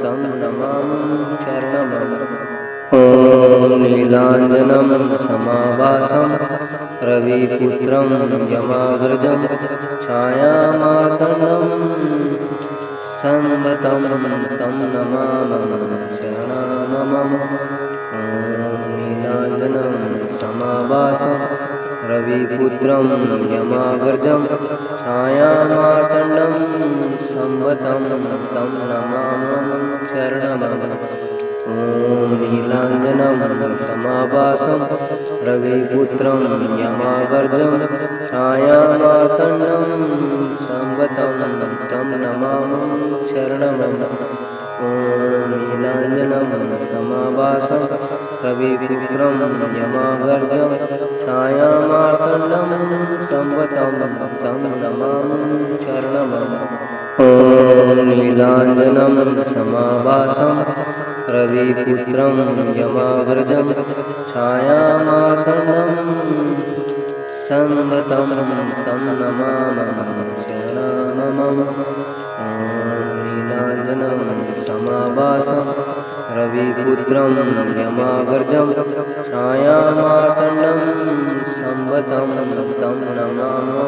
तं नमामि शरणमम्। ॐ नीलाञ्जनं समाभासं रविपुत्रं यमागर्जं छायामार्तण्डं संवतं तं नमामि शरणमम्। ॐ नीलाञ्जनं समाभासं रविपुत्रं यमागर्जं छायामार्तण्डं संवतं तं नमामि शरणमम्। ॐ नीलाञ्जनं समाभासं रविपुत्रं यमागर्जं छायामार्तण्डं संवतं तं नमामि शरणमम्। ॐ नीलाञ्जनं समाभासं रविपुत्रं यमागर्जं छायामार्तण्डं संवतं तं नमामि शरणमम्। ॐ नीलाञ्जनं समाभासं रविपुत्रं यमागर्जं छायामार्तण्डं संवतं तं नमामि शरणमम्। ॐ नीलाञ्जनं समाभासं रविपुत्रं यमागर्जं छायामार्तण्डं संवतं तं नमामि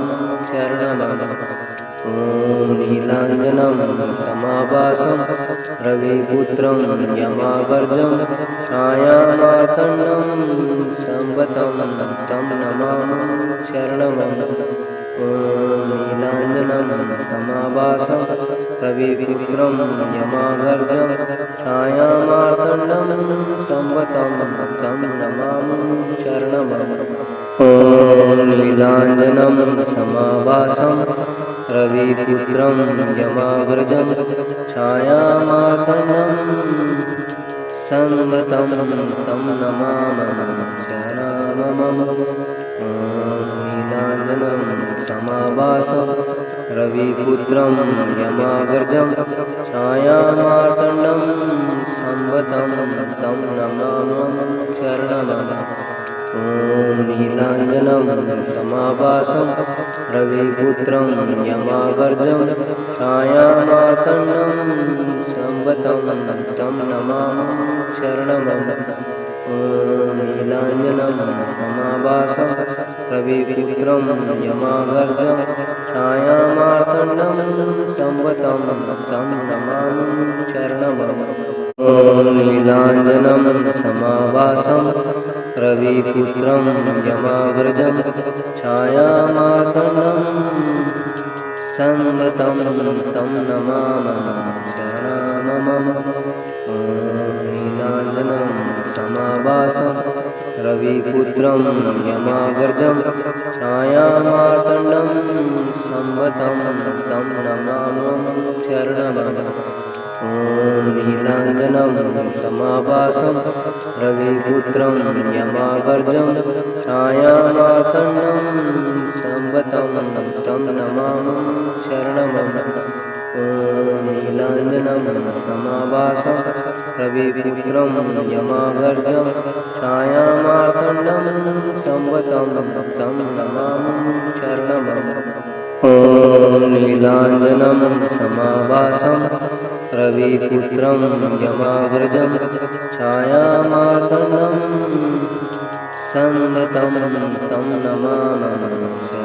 शरणमम्। ॐ नीलाञ्जनं समाभासं रविपुत्रं यमागर्जं छायामार्तण्डं संवतं तं नमामि शरणमम्। ॐ नीलाञ्जनं समाभासं रविपुत्रं यमागर्जं छायामार्तण्डं संवतं तं नमामि शरणमम्। ॐ नीलाञ्जनं समाभासं रविपुत्रं यमाग्रजं छायामार्तण्डं सन्वतं तं नमामः शरणमम। ॐ नीलाञ्जनं समाभासं रविपुत्रं यमाग्रजं छायामार्तण्डं सन्वतं तं नमामः शरणमम। ॐ नीलाञ्जनं समाभासं रविपुत्रं यमाग्रजं छायामार्तण्डं सन्वतं तं नमामः शरणमम। ॐ नीलाञ्जनं समाभासं रविपुत्रं यमाग्रजं छायामार्तण्डं सन्वतं तं नमामः शरणमम। ॐ नीलाञ्जनं समाभासं रविपुत्रं यमाग्रजं छायामार्तण्डं सन्वतं तं नमामः शरणमम। ॐ नीलाञ्जनं समाभासं रविपुत्रं यमाग्रजं छायामार्तण्डं सन्वतं तं नमामः शरणमम। ॐ नीलाञ्जनं समाभासं रविपुत्रं यमाग्रजं छायामार्तण्डं सन्वतं तं नमामः शरणमम। ॐ नीलाञ्जनं समाभासं रविपुत्रं यमाग्रजं छायामार्तण्डं सन्वतं तं नमामः शरणमम। ॐ नीलाञ्जनं समाभासं रविपुत्रं यमाग्रजं छायामार्तण्डं सन्वतं तं नमामः शरणमम।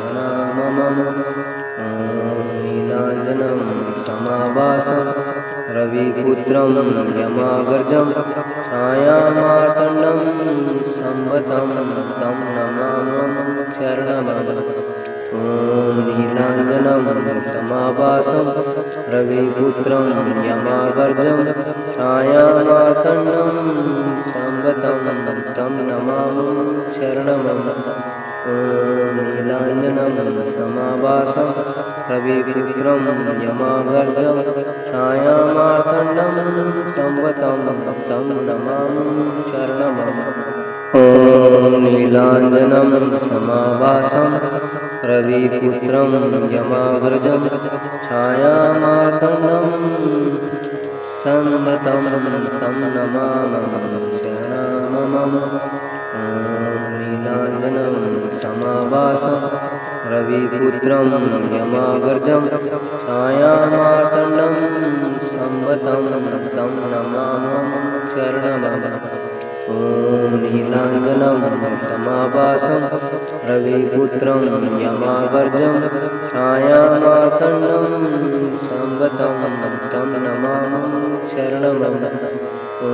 ॐ नीलाञ्जनं समाभासं रविपुत्रं यमाग्रजं छायामार्तण्डं सन्वतं तं नमामः शरणमम। ॐ नीलाञ्जनं समाभासं रविपुत्रं यमाग्रजं छायामार्तण्डं सन्वतं तं नमामः शरणमम। ॐ नीलाञ्जनं समाभासं रविपुत्रं यमाग्रजं छायामार्तण्डं सन्वतं तं नमामः शरणमम। ॐ नीलाञ्जनं समाभासं रविपुत्रं यमाग्रजं छायामार्तण्डं सन्वतं तं नमामः शरणमम। ॐ नीलाञ्जनं समाभासं रविपुत्रं यमाग्रजं छायामार्तण्डं सन्वतं तं नमामः शरणमम। ॐ नीलाञ्जनं समाभासं रविपुत्रं यमाग्रजं छायामार्तण्डं सन्वतं तं नमामः शरणमम। ॐ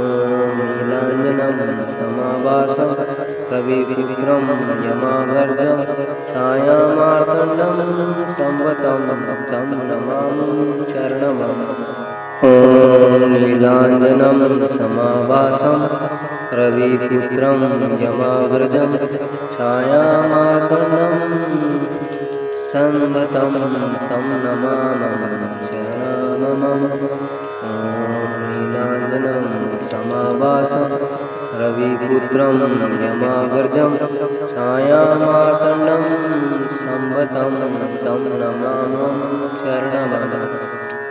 नीलाञ्जनं समाभासं रविपुत्रं यमाग्रजं छायामार्तण्डं सन्वतं तं नमामः शरणमम। ॐ नीलाञ्जनं समाभासं रविपुत्रं यमाग्रजं छायामार्तण्डं सन्वतं तं नमामः शरणमम। ॐ नीलाञ्जनं समाभासं रविपुत्रं यमाग्रजं छायामार्तण्डं सन्वतं तं नमामः शरणमम।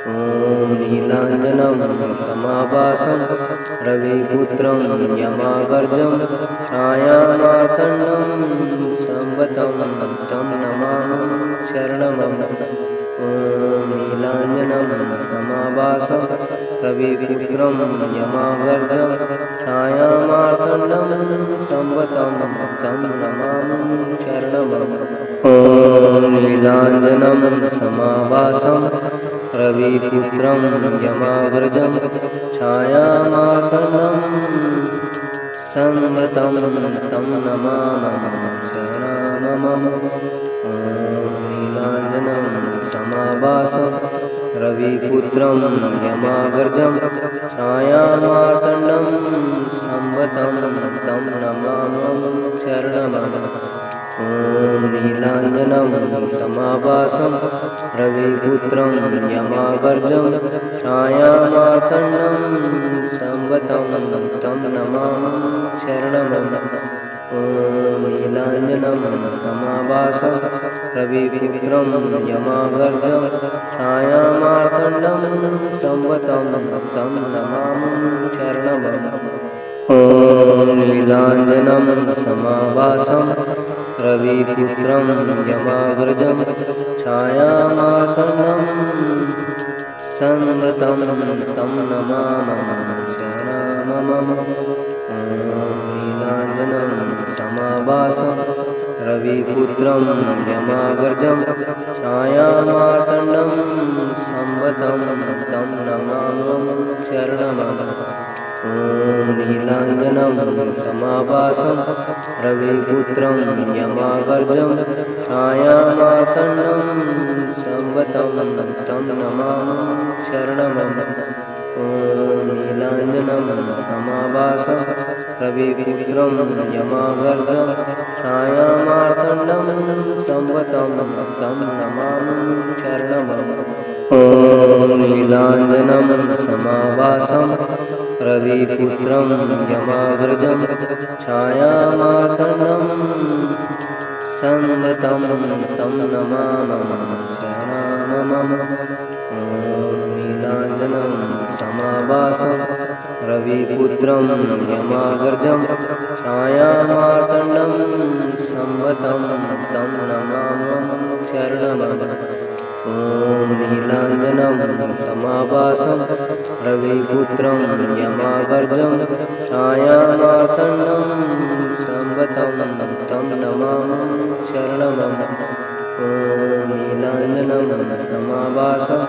ॐ नीलाञ्जनं समाभासं रविपुत्रं यमाग्रजं छायामार्तण्डं सन्वतं तं नमामः शरणमम। ॐ नीलाञ्जनं समाभासं रविपुत्रं यमाग्रजं छायामार्तण्डं सन्वतं तं नमामः शरणमम। ॐ नीलाञ्जनं समाभासं रविपुत्रं यमाग्रजं छायामार्तण्डं सन्वतं तं नमामः शरणमम। ॐ नीलाञ्जनं समाभासं रविपुत्रं यमाग्रजं छायामार्तण्डं सन्वतं तं नमामः शरणमम। ॐ नीलाञ्जनं समाभासं रविपुत्रं यमागर्जं छायामार्तण्डं संवतं तं नमामि शरणमं। ॐ नीलाञ्जनं समाभासं रविपुत्रं यमागर्जं छायामार्तण्डं संवतं तं नमामि शरणमं। ॐ नीलाञ्जनं समाभासं रविपुत्रं यमागर्जं छायामार्तण्डं संवतं तं नमामि शरणमं। ॐ नीलाञ्जनं समाभासं रविपुत्रं यमागर्जं छायामार्तण्डं संवतं तं नमामि शरणमं। ॐ नीलाञ्जनं समाभासं रविपुत्रं यमागर्जं छायामार्तण्डं संवतं तं नमामि शरणमं। ॐ नीलाञ्जनं समाभासं रविपुत्रं यमागर्जं छायामार्तण्डं संवतं तं नमामि शरणमं। ॐ नीलाञ्जनं समाभासं रविपुत्रं यमागर्जं छायामार्तण्डं संवतं तं नमामि शरणमं। ॐ नीलाञ्जनं समाभासं रविपुत्रं यमागर्जं छायामार्तण्डं संवतं तं नमामि शरणमं। ॐ नीलाञ्जनं समाभासं रविपुत्रं यमागर्जं छायामार्तण्डं संवतं तं नमामि शरणमं। ॐ नीलाञ्जनं समाभासं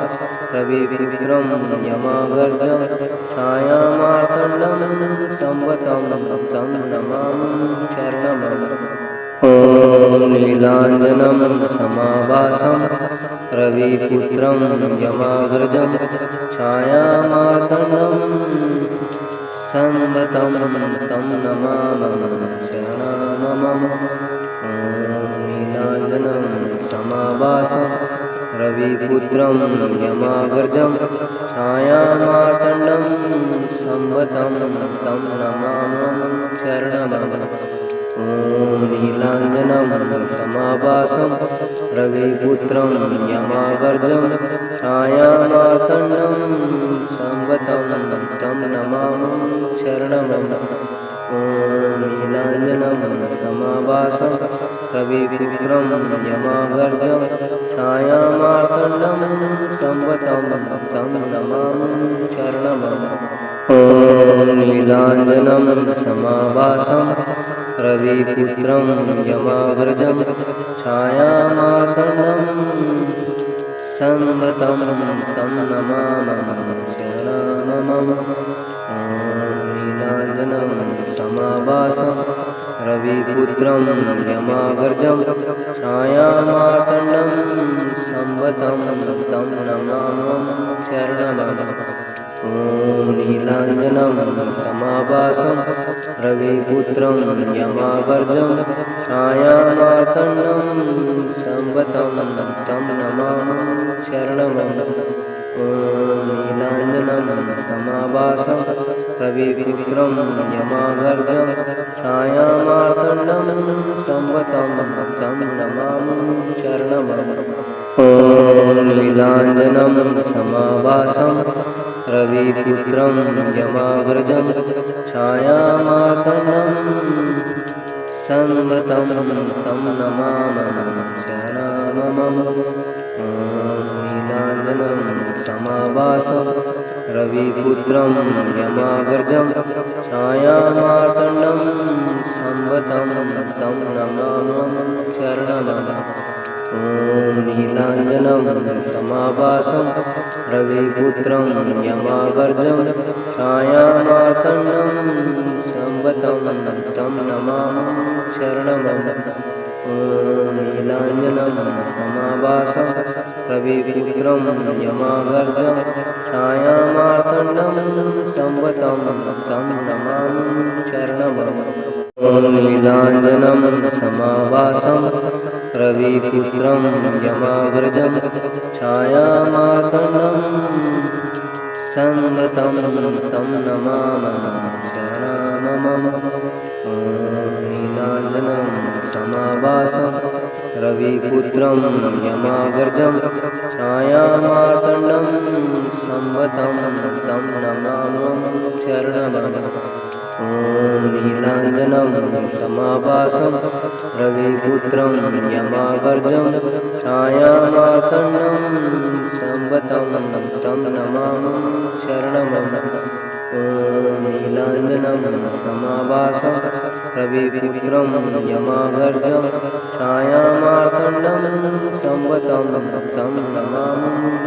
रविपुत्रं यमागर्जं छायामार्तण्डं संवतं तं नमामि शरणमं। ॐ नीलाञ्जनं समाभासं रविपुत्रं यमागर्जं छायामार्तण्डं संवतं तं नमामि शरणमं। ॐ नीलाञ्जनं समाभासं रविपुत्रं यमागर्जं छायामार्तण्डं संवतं तं नमामि शरणमं। ॐ नीलाञ्जनं समाभासं रविपुत्रं यमागर्जं छायामार्तण्डं संवतं तं नमामि शरणमं। ॐ नीलाञ्जनं समाभासं रविपुत्रं यमागर्जं छायामार्तण्डं संवतं तं नमामि शरणमं। ॐ नीलाञ्जनं समाभासं रविपुत्रं यमागर्जं छायामार्तण्डं संवतं तं नमामि शरणमं। ॐ नीलाञ्जनं समाभासं रविपुत्रं यमागर्जं छायामार्तण्डं संवतं तं नमामि शरणमं। ॐ नीलाञ्जनं समाभासं रविपुत्रं यमागर्जं छायामार्तण्डं संवतं तं नमामि शरणमं। ॐ नीलाञ्जनं समाभासं रविपुत्रं यमागर्जं छायामार्तण्डं संवतं तं नमामि शरणमं। ॐ नीलाञ्जनं समाभासं रविपुत्रं यमागर्जं छायामार्तण्डं संवतं तं नमामि शरणमं। ॐ नीलाञ्जनं समाभासं रविपुत्रं यमागर्जं छायामार्तण्डं संवतं तं नमामि शरणमं। ॐ नीलाञ्जनं समाभासं रविपुत्रं यमागर्जं छायामार्तण्डं संवतं तं नमामि शरणमं। ॐ नीलाञ्जनं समाभासं रविपुत्रं यमागर्जं छायामार्तण्डं संवतं तं नमामि शरणमं। ॐ नीलाञ्जनं समाभासं रविपुत्रं यमाग्रजं छायामार्तण्डं संवतं तं नमामः शरणमम। ॐ नीलाञ्जनं समाभासं रविपुत्रं यमाग्रजं छायामार्तण्डं संवतं तं नमामः शरणमम। ॐ नीलाञ्जनं समाभासं रविपुत्रं यमाग्रजं छायामार्तण्डं संवतं तं नमामः शरणमम। ॐ नीलाञ्जनं समाभासं रविपुत्रं यमाग्रजं छायामार्तण्डं संवतं तं नमामः